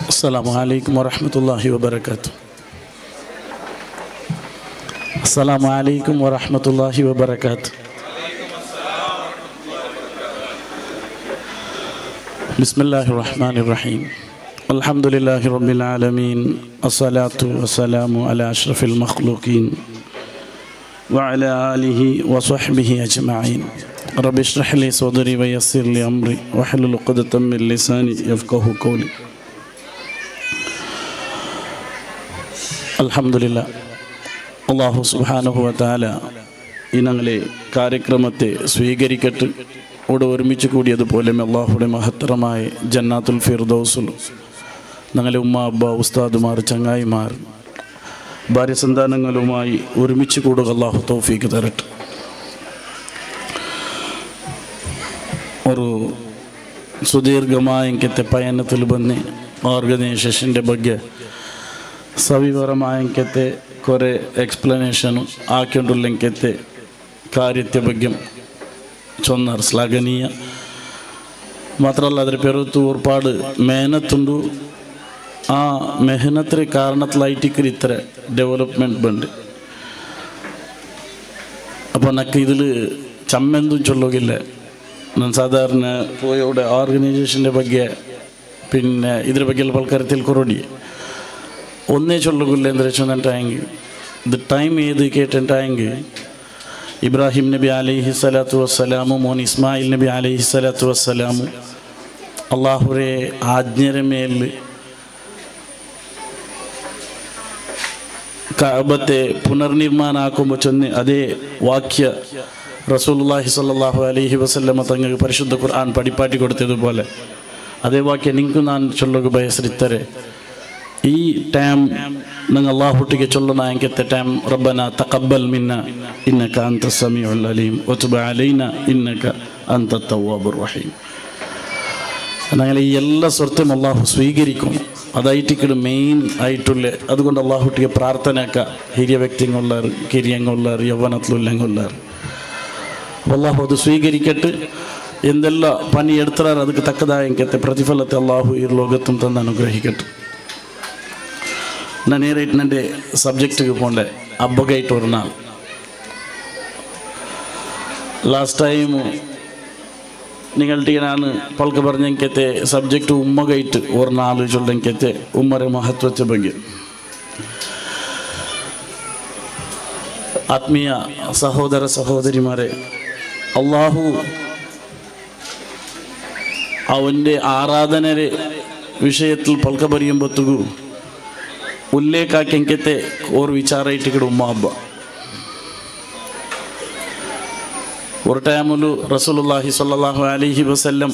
السلام عليكم ورحمة الله وبركاته. السلام عليكم ورحمة الله وبركاته. بسم الله الرحمن الرحيم. الحمد لله رب العالمين. الصلاة والسلام على أشرف المخلوقين وعلى آله وصحبه أجمعين. رب اشرح لي صدري ويسر لي أمري واحلل عقدة من لساني يفقهوا قولي. അൽഹംദുലില്ലാ, അല്ലാഹു സുബ്ഹാനഹു വ തആല ഇനങ്ങളെ കാര്യക്രമത്തെ സ്വീകരിക്കട്ടെ. ഇവിടെ ഒരുമിച്ച് കൂടിയതുപോലെ അല്ലാഹുവിൻ്റെ മഹത്തരമായ ജന്നാത്തുൽ ഫിർദൗസിൽ ഞങ്ങളെ ഉമ്മ അബ്ബ ഉസ്താദുമാർ ചങ്ങായിമാർ ഭാര്യ സന്താനങ്ങളുമായി ഒരുമിച്ച് കൂടുക അല്ലാഹു തൗഫീഖ് തരട്ടെ. ഒരു സുദീർഘമായ ഇങ്ങനത്തെ പയനത്തിൽ വന്ന് ഓർഗനൈസേഷൻ്റെ ಬಗ್ಗೆ ಸವಿವರಮಾಯಂಕತೆ ಕೊರೆ ಎಕ್ಸ್ಪ್ಲನೇಷನು ಹಾಕೊಂಡುಲ್ಲಂಕತೆ ಕಾರ್ಯತೆ ಬಗ್ಗೆ ಚೊನ್ನರ್ ಶ್ಲಾಘನೀಯ മാത്രമല്ല അതിൽ പെരുത്ത് ഒരുപാട് മെഹനത്തുണ്ട്. ആ മെഹനത്തിന് കാരണത്തിലായിട്ട് ഇത്ര ഡെവലപ്മെൻറ്റ് ഉണ്ട്. അപ്പോൾ എനിക്ക് ഇതിൽ ചമ്മെന്തും ചൊല്ലുകില്ല. ഞാൻ സാധാരണ പോയുടെ ഓർഗനൈസേഷൻ്റെ ಬಗ್ಗೆ പിന്നെ ഇതിರ ಬಗ್ಗೆ പൽക്കാരത്തിൽ കുറടി ഒന്നേ ചൊല്ലുകില്ല എന്ന് വെച്ചിട്ടുണ്ടെങ്കിൽ ഇത് ടൈം ഏത് കേട്ടിട്ടുണ്ടെങ്കിൽ ഇബ്രാഹിം നബി അലൈഹി സ്വലാത്തു വസ്സലാമും മോൻ ഇസ്മായിൽ നബി അലൈഹി സ്വലാത്തു വസ്സലാമും അള്ളാഹുരെ ആജ്ഞര മേൽ കഅബത്തെ പുനർനിർമ്മാണ ആക്കുമ്പോൾ ചെന്ന് അതേ വാക്യ റസൂലുള്ളാഹി സ്വല്ലല്ലാഹു അലൈഹി വസല്ലമ തങ്ങൾക്ക് പരിശുദ്ധ ഖുർആൻ പഠിപ്പാട്ടി കൊടുത്തതുപോലെ അതേ വാക്യ നിങ്ങൾക്ക് ഞാൻ ചൊല്ലുക ബയസ്രിത്തരെ ഈ ടൈം നിങ്ങൾ അല്ലാഹുട്ടിಗೆ ചൊല്ലണ എങ്കത്തെ ടൈം റബ്ബന തഖബ്ബൽ മിന്ന ഇന്നക അൻത സമീഉൽ അലീം വതുബ് അലൈന ഇന്നക അൻത തവ്വാബുർ റഹീം. അങ്ങനെ ഈ എല്ലാ സ്വത്തും അല്ലാഹു സ്വീകരിക്കും. അതായിട്ട് മെയിൻ ആയിട്ടുള്ള അതുകൊണ്ട് അല്ലാഹുട്ടിಗೆ പ്രാർത്ഥനയൊക്കെ ಹಿರಿಯ വ്യക്തിങ്ങളുള്ളവർ ಕಿರಿಯങ്ങളുള്ളവർ യൗവനത്തിലുള്ളവർ അല്ലാഹു അത് സ്വീകരിക്കട്ടെ. എന്തെല്ലാം പണി എടുത്താൽ ಅದಕ್ಕೆ തക്കതായ എങ്കത്തെ പ്രതിഫലത്തെ അല്ലാഹു ഈ ലോകത്തും തന്ന് അനുഗ്രഹിക്കട്ടെ. ഞാൻ നേരിട്ട് എൻ്റെ സബ്ജക്റ്റിക്ക് പോകണ്ടേ അബ്ബകായിട്ട് ഒരു നാൾ ലാസ്റ്റ് ടൈം നിങ്ങളുടെ ഞാൻ പൽക്ക് പറഞ്ഞെങ്കത്തെ സബ്ജക്റ്റ് ഉമ്മകായിട്ട് ഒരു നാൾ ചൊല്ലെങ്കത്തെ ഉമ്മരെ മഹത്വത്തെ ಬಗ್ಗೆ ആത്മീയ സഹോദര സഹോദരിമാരെ, അള്ളാഹു അവൻ്റെ ആരാധനരെ വിഷയത്തിൽ പൽക്ക പറയുമ്പോഴത്തേക്കു ഉല്ലേഖാക്കിയത്തെ ഒരു വിചാരമായിട്ട് ഉമ്മ അബ്ബ ഒരു ടൈമിൽ റസൂലുള്ളാഹി സ്വല്ലല്ലാഹു അലൈഹി വസല്ലം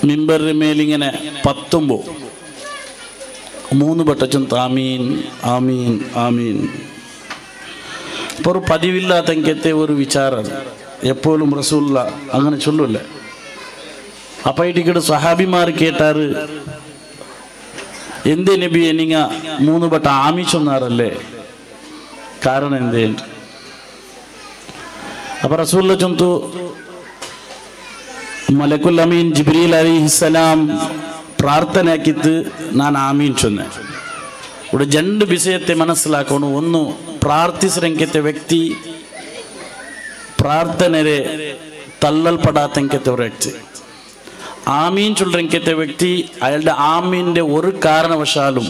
മിമ്പറിന് മേലിങ്ങനെ പത്തുമ്പോൾ 3 വട്ടം ആമീൻ ആമീൻ ആമീൻ. ഇപ്പോൾ ഒരു പതിവില്ലാത്തങ്കത്തെ ഒരു വിചാരം എപ്പോഴും റസൂലുള്ള അങ്ങനെ ചൊല്ലൂല്ല. അപ്പം ഇടിക്കട്ട് സഹാബിമാർ കേട്ടാറ്, എന്തേ നബിയെ നിങ്ങ 3 വട്ടം ആമി ചൊന്നാറല്ലേ, കാരണം എന്തേ? അപ്പം റസൂലുള്ള ചൊന്തു മലക്കുൽ അമീൻ ജിബ്രീൽ അലൈഹിസ്സലാം പ്രാർത്ഥനയാക്കിത്ത് ഞാൻ ആമീൻ ചൊന്നെ. ഇവിടെ 2 വിഷയത്തെ മനസ്സിലാക്കണം. ഒന്ന്, പ്രാർത്ഥിಸಿರಂಕത്തെ വ്യക്തി പ്രാർത്ഥനരെ തള്ളൽപ്പെടാത്തങ്കത്തെ ഒരു വ്യക്തി. ആമീൻ ചൊല്ലിക്കത്തെ വ്യക്തി അയാളുടെ ആമീൻ്റെ ഒരു കാരണവശാലും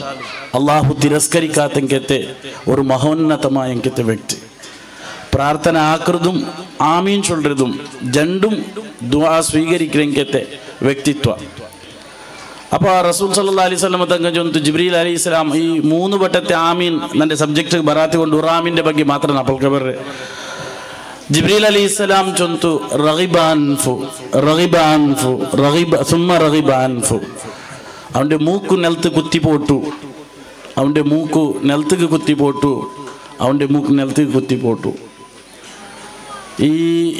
അള്ളാഹു തിരസ്കരിക്കാത്തങ്കത്തെ ഒരു മഹോന്നതമായ എങ്കത്തെ വ്യക്തി. പ്രാർത്ഥന ആക്കുന്നതും ആമീൻ ചൊല്ലതും രണ്ടും ദുആ സ്വീകരിക്കത്തെ വ്യക്തിത്വ. അപ്പോൾ റസൂൽ സല്ലല്ലാഹു അലൈഹി വസല്ലം തങ്ങൾ ചൊന്തു ജിബ്രീൽ അലൈഹിസ്സലാം ഈ 3 വട്ടത്തെ ആമീൻ എൻ്റെ സബ്ജക്റ്റ് ബറാത്തി കൊണ്ട് ഉറാമിൻ്റെ ಬಗ್ಗೆ ಮಾತ್ರ അപ്പോൾ കബർ ജിബ്രീൽ അലൈഹിസ്സലാം ചൊന്തു റഗിബാൻഫു റഗിബാൻഫു റഗിബ സുമ്മ റഗിബാൻഫു. അവൻ്റെ മൂക്ക് നിലത്ത് കുത്തിപ്പോട്ടു, അവൻ്റെ മൂക്ക് നിലത്തേക്ക് കുത്തിപ്പോട്ടു, അവൻ്റെ മൂക്ക് നിലത്തേക്ക് കുത്തിപ്പോട്ടു. ഈ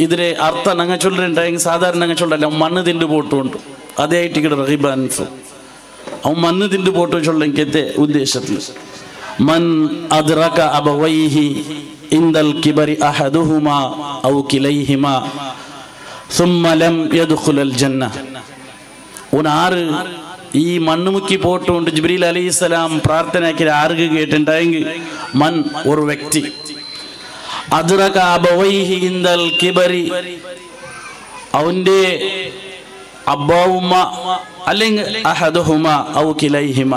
ഇതിലെ അർത്ഥം ഞങ്ങൾ ചൊല്ലുന്നുണ്ടെങ്കിൽ സാധാരണ ഞങ്ങൾ ചൊല്ലല്ല, അവൻ മണ്ണ് തിണ്ട് പോട്ടുണ്ട്. അതേ ആയിട്ട് റഗിബാൻഫു അവൻ മണ്ണ് തിണ്ട് പോട്ടു ചൊല്ലെങ്കത്തെ ഉദ്ദേശത്തിൽ മൻ അദ്റക അബവൈഹി ഇന്ദൽ കിബരി അഹദുഹുമാ ഔ കിലൈഹിമാ സുമ്മ ലം യദ്ഖുലൽ ജന്ന ഒന്നാറ് ഈ മണ്ണുമുക്കി പോട്ടുകൊണ്ട് ജിബ്രീൽ അലൈഹിസ്സലാം പ്രാർത്ഥനയാക്കി ആർക്ക് കേട്ടിട്ടുണ്ടെങ്കിൽ മൻ ഒരു വ്യക്തി അദ്റക അബവൈഹി ഇൻദൽ കിബരി അവന്റെ അബ്ബാവുമ്മ അല്ലെങ്കിൽ അഹദുഹുമ ഔ കിലൈഹിമ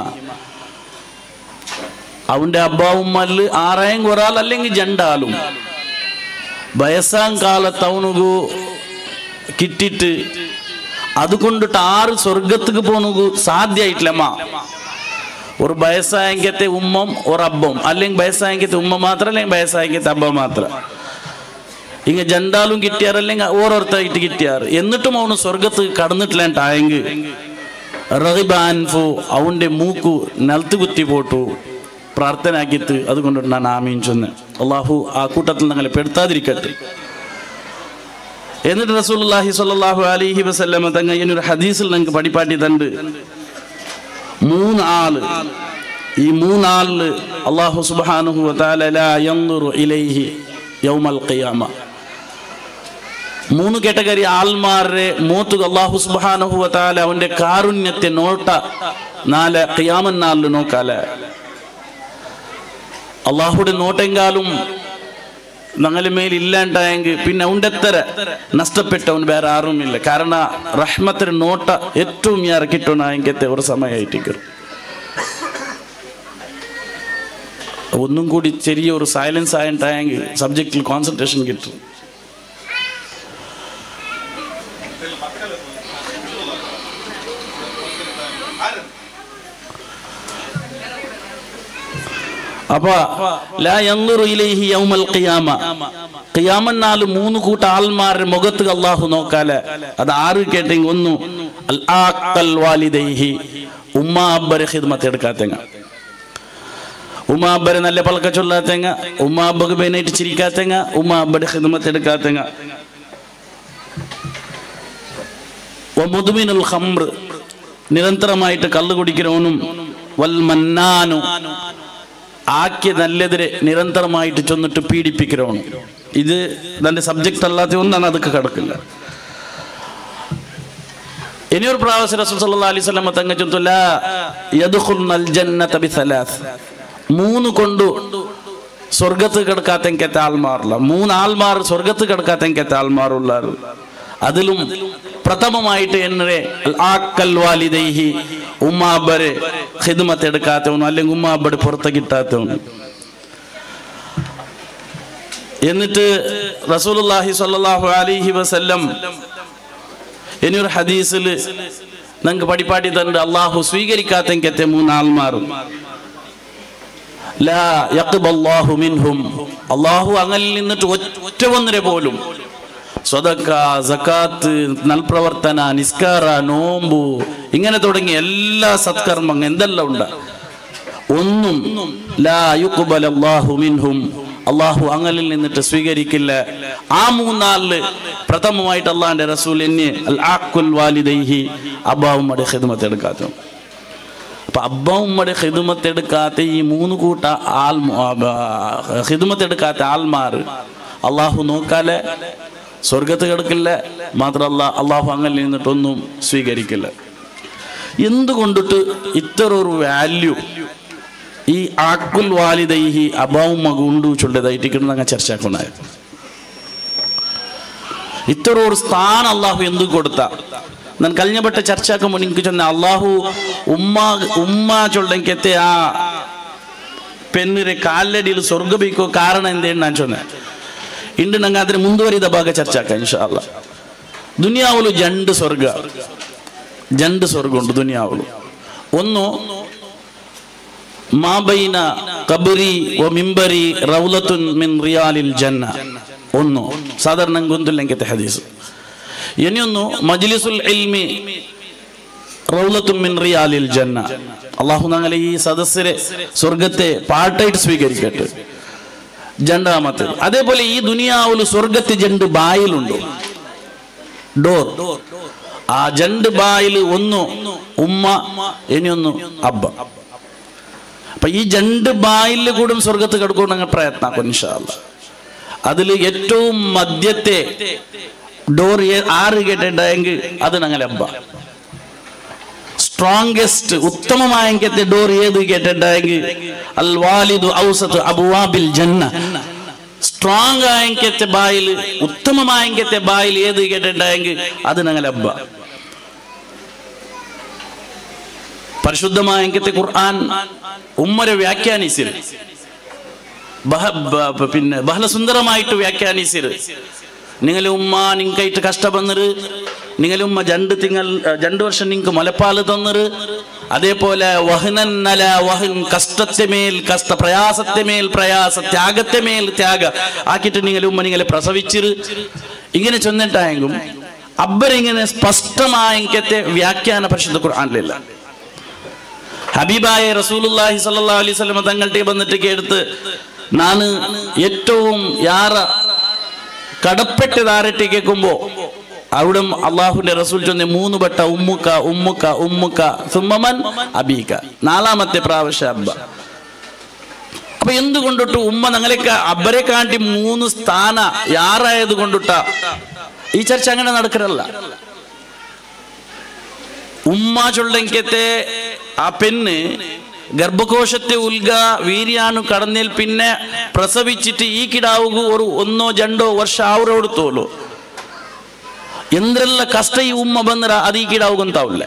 അവന്റെ അബ്ബാവുമ്മല് ആറായും ഒരാൾ അല്ലെങ്കിൽ ജണ്ടാലും വയസ്സാം കാലത്ത് അവനുകു കിട്ടിട്ട് അതുകൊണ്ടിട്ട് ആറ് സ്വർഗത്തേക്ക് പോണു സാധ്യമായിട്ടില്ലമ്മ ഒരു വയസ്സായത്തെ ഉമ്മം ഒരു അബ്ബം അല്ലെങ്കിൽ വയസ്സായത്തെ ഉമ്മ മാത്രം അല്ലെങ്കിൽ വയസ്സായത്തെ അബ്ബ മാത്രം ഇങ്ങ ജണ്ടാലും കിട്ടിയാറ് അല്ലെങ്കിൽ ഓരോരുത്തരായിട്ട് കിട്ടിയാറ് എന്നിട്ടും അവന് സ്വർഗത്ത് കടന്നിട്ടില്ലാണ്ടായെങ്കിൽ റഹിബാൻഫു അവന്റെ മൂക്കു നിലത്ത് കുത്തി പോട്ടു പ്രാർത്ഥന ആക്കിയിട്ട് അതുകൊണ്ടിട്ട് ഞാൻ ആമീൻ ചൊന്ന് അള്ളാഹു ആ കൂട്ടത്തിൽ ഞങ്ങളെ പെടുത്താതിരിക്കട്ടെ. എന്നിട്ട് റസൂലുള്ളാഹി സ്വല്ലല്ലാഹു അലൈഹി വസല്ലം തങ്ങൾ ഈ ഒരു ഹദീസിൽ നിങ്ങൾക്ക് പഠിപ്പാട്ടി തണ്ട് മൂന്നാള് ഈ മൂന്നാളില് അള്ളാഹു സുബ്ഹാനഹു വ തആല ലാ യൻദുറു ഇലൈഹി യൗമൽ ഖിയാമ മൂന്ന് കാറ്റഗറി ആൾമാരുടെ മൂത്തുക അള്ളാഹു സുബ്ഹാനഹു വ തആല അവന്റെ കാരുണ്യത്തെ നോട്ട നാല് ഖിയാമൻ നാളിൽ നോക്കാലെ അള്ളാഹുടെ നോട്ടെങ്കാലും ഞങ്ങളുടെ മേലില്ലാണ്ടായെങ്കിൽ പിന്നെ അവൻ്റെ എത്ര നഷ്ടപ്പെട്ടവൻ വേറെ ആരുമില്ല. കാരണം റഹ്മത്തിന് നോട്ട ഏറ്റവും ഇറക്കിട്ടോണെങ്കിലത്തെ ഒരു സമയമായിട്ട് ഒന്നും കൂടി ചെറിയ ഒരു സൈലൻസ് ആയിട്ടായെങ്കിൽ സബ്ജക്റ്റിൽ കോൺസെൻട്രേഷൻ കിട്ടും. അപ്പൊ ലാ യൻദുറു ഇലൈഹി യൗമൽ ഖിയാമ ഖിയാമൻ നാൾ മൂന്ന് കൂട്ട ആൾമാരുടെ മുഖത്ത് അല്ലാഹു നോക്കാലെ അത് ആറ് കേട്ടെങ്കിൽ ഒന്ന് അൽ ആഖൽ വാലിദൈഹി ഉമ്മ അബ്ബരെ ഖിദ്മത്ത് എടുക്കാത്തെങ്ക ഉമ്മ അബ്ബരെ നല്ല പളക്ക ചൊല്ലാത്തെങ്ക ഉമ്മ അബ്ബക്ക് ബേനായിട്ട് ചിരിക്കാത്തെങ്ക ഉമ്മ അബ്ബരെ ഖിദ്മത്ത് എടുക്കാത്തെങ്ക വമുദ്മിനുൽ ഖംർ നിരന്തരമായിട്ട് കള്ളു കുടിക്കുന്നവനും വൽ മന്നാനു ആക്കി നല്ലതിരെ നിരന്തരമായിട്ട് ചെന്നിട്ട് പീഡിപ്പിக்கிறവണ്. ഇത് തന്റെ സബ്ജക്റ്റ് അല്ലാത്ത ഒന്നാണ്, അതൊക്കെ കിടക്കില്ല. ഇനിയൊരു പ്രാവശ്യം റസൂൽ സല്ലല്ലാഹു അലൈഹി വസല്ലം തങ്ങൾ ചൊല്ലുന്നു ലാ യദ്ഖുലുൽ ജന്നത ബിസലാസ് മൂന്ന് കൊണ്ട് സ്വർഗത്ത് കിടക്കാത്ത ആൾമാറില്ല. മൂന്ന് ആൾമാർ സ്വർഗത്ത് കിടക്കാത്ത ആൾമാറുള്ളാർ. അതിലും പ്രഥമമായിട്ട് എന്നെ ആക്കൽ വാലിദൈഹി ഉമ്മാബരെ ഖിദ്മത്ത് എടുക്കാത്തവനും അല്ലെങ്കിൽ ഉമ്മാബടെ പുറത്ത് കിട്ടാത്തവനും. എന്നിട്ട് റസൂലുള്ളാഹി സ്വല്ലല്ലാഹു അലൈഹി വസല്ലം ഇനിയൊരു ഹദീസിൽ നിങ്ങൾക്ക് പഠിപ്പാട്ടി തന്നെ അള്ളാഹു സ്വീകരിക്കാത്ത മൂന്നാൾമാരും ലാ യഖ്ബല്ലാഹു മിൻഹും അള്ളാഹു അങ്ങനെ നിന്നിട്ട് ഒറ്റ ഒന്നിനെ പോലും സ്വതക്ക സകാത്ത് നൽപ്രവർത്തന നിസ്കാര നോമ്പു ഇങ്ങനെ തുടങ്ങി എല്ലാ സത്കർമ്മങ്ങൾ എന്തെല്ലാം ഉണ്ട് ഒന്നും ലാ യുഖ്ബലല്ലാഹു മിൻഹും അള്ളാഹു അങ്ങളിൽ നിന്നിട്ട് സ്വീകരിക്കില്ല. ആ മൂന്നാളില് പ്രഥമമായിട്ട് അള്ളാഹിന്റെ റസൂൽ എന്നെ അൽ ആഖുൽ വാലിദൈഹി അബ്ബാവുമ്മയുടെ ഖിദ്മത്ത് എടുക്കാത്ത. അപ്പൊ അബ്ബാവുമ്മയുടെ ഖിദ്മത്ത് എടുക്കാത്ത ഈ മൂന്ന് കൂട്ട ഖിദ്മത്ത് എടുക്കാത്ത ആൾമാർ അള്ളാഹു നോക്കാലെ സ്വർഗത്ത് കിടക്കില്ല. മാത്രമല്ല അള്ളാഹു അങ്ങനെ നിന്നിട്ടൊന്നും സ്വീകരിക്കില്ല. എന്തുകൊണ്ടിട്ട് ഇത്ര ഒരു വാല്യൂ ഈ ആക്കുൽ വാലിദൈഹി അബാവുമ്മ ഗുണ്ടു ചൊല്ലതായിട്ട് ഞങ്ങൾ ചർച്ചയാക്കുന്നായി. ഇത്ര ഒരു സ്ഥാനം അള്ളാഹു എന്ത് കൊടുത്ത ഞാൻ കഴിഞ്ഞപ്പെട്ട ചർച്ചയാക്കുമ്പോൾ എനിക്ക് ചെന്ന അള്ളാഹു ഉമ്മ ചൊല്ലെങ്കത്തെ ആ പെണ്ണിരെ കാലടിയിൽ സ്വർഗബിക്കോ കാരണം എന്തേന്ന് ഞാൻ ചൊന്നെ ഇണ്ട് ഞങ്ങൾ അതിന് ಮುಂದುವರಿದ ಭಾಗ ಚರ್ಚಾಕ ಇನ್ಶಾ ಅಲ್ಲಾಹ್. ದುನಿಯಾವಲು ಜಂಡು ಸ್ವರ್ಗ ಉಂಟು ದುನಿಯಾವಲು. ಒಂದು ಮಾಬೈನ ಕಬರಿ ವ ಮಿಂಬರಿ ರೌಲತುನ್ ಮಿನ್ ರಿಯಾಲಿಲ್ ಜನ್ನ ಒಂದು ಸಾಧಾರಣ ಗೊಂದಲಂಕಿತ ಹದೀಸ್. ಇನ್ನೊಂದು ಮಜ್ಲಿಸುಲ್ ಇಲ್ಮಿ റൗലത്തുൻ മിൻ റിയാലിൽ ജന്ന. അല്ലാഹു ഞങ്ങളെ ഈ സദസ്സരെ സ്വർഗത്തെ പാട്ടായിട്ട് സ്വീകരിക്കട്ടെ. രണ്ടാമത്തെ അതേപോലെ ഈ ദുനിയാവില് സ്വർഗത്തെ രണ്ട് ബായിലുണ്ട് ഡോർ. ആ രണ്ട് ബായിൽ ഒന്ന് ഉമ്മ ഇനിയൊന്ന് അബ്ബ. അപ്പൊ ഈ രണ്ട് ബായില് കൂടെ സ്വർഗത്ത് കിടക്കണം പ്രയത്നം ഇൻഷാ അല്ലാഹ്. അതിൽ ഏറ്റവും മധ്യത്തെ ഡോർ ആറ് കേട്ടിട്ടുണ്ടെങ്കിൽ അത് ഞങ്ങളെ അബ്ബ. സ്ട്രോങ്സ്റ്റ് ഉത്തമമായ ഡോർ ഏത് കേട്ടിട്ടുണ്ടെങ്കിൽ അൽ വാലിദു ഔസതു അബ്വാബിൽ ജന്ന. സ്ട്രോങ് ആയത്തെ ബായിൽ ഉത്തമമായ ബായിൽ ഏത് കേട്ടിട്ടുണ്ടെങ്കിൽ അത് ഞങ്ങൾ അബ്ബ. പരിശുദ്ധമായ ഖുർആൻ ഉമ്മരെ വ്യാഖ്യാനിസിർ, പിന്നെ ബഹള സുന്ദരമായിട്ട് വ്യാഖ്യാനിസിർ. നിങ്ങളെ ഉമ്മ നിങ്ങൾക്കായിട്ട് കഷ്ടപ്പെടുന്നത്, നിങ്ങളെ ഉമ്മ 2 വർഷം നിങ്ങൾക്ക് മുലപ്പാല് തന്നത്, അതേപോലെ വഹ്നന്നല വഹൻ, കഷ്ടത്തെ മേൽ കഷ്ട, പ്രയാസത്തെ മേൽ പ്രയാസ, ത്യാഗത്തെ മേൽ ത്യാഗ ആക്കിയിട്ട് നിങ്ങളെ ഉമ്മ നിങ്ങളെ പ്രസവിച്ചിര്. ഇങ്ങനെ ചെന്നിട്ടായെങ്കിലും അബ്ബരിങ്ങനെ സ്പഷ്ടമായ വ്യാഖ്യാന പരിശുദ്ധ ഖുർആനിലില്ല. ഹബീബായ റസൂലുള്ളാഹി സ്വല്ലല്ലാഹു അലൈഹി വസല്ലം തങ്ങളുടെ വന്നിട്ട് കേട്ട് നാന് ഏറ്റവും യാറ കടപ്പെട്ടതാരട്ടെ കേൾക്കുമ്പോ അവിടെ അള്ളാഹുന്റെ റസൂൽ ചൊന്ന 3 വട്ട ഉമ്മുക്ക ഉമ്മുക്ക ഉമ്മുക്ക സുമ്മമൻ അബീക, 4ാമത്തെ പ്രാവശ്യം അബ്ബ. അപ്പൊ എന്തുകൊണ്ടിട്ട് ഉമ്മ ഞങ്ങളെയൊക്കെ അബ്ബരെ കാട്ടി 3 സ്ഥാന യാറായത് കൊണ്ടിട്ട ഈ ചർച്ച അങ്ങനെ നടക്കരല്ല. ഉമ്മ ചൊല്ലെങ്കത്തെ ആ പെണ്ണ് ഗർഭകോശത്തെ ഉൽഗ വീര്യാണു കടന്നേൽ പിന്നെ പ്രസവിച്ചിട്ട് ഈ കിടാവുക ഒരു 1-2 വർഷം അവരോടുത്തോളൂ. എന്തെല്ലാം കഷ്ട ഈ ഉമ്മ ಬಂದ್ರ അത് ഈ കിടാവുകಂತಾവില്ല.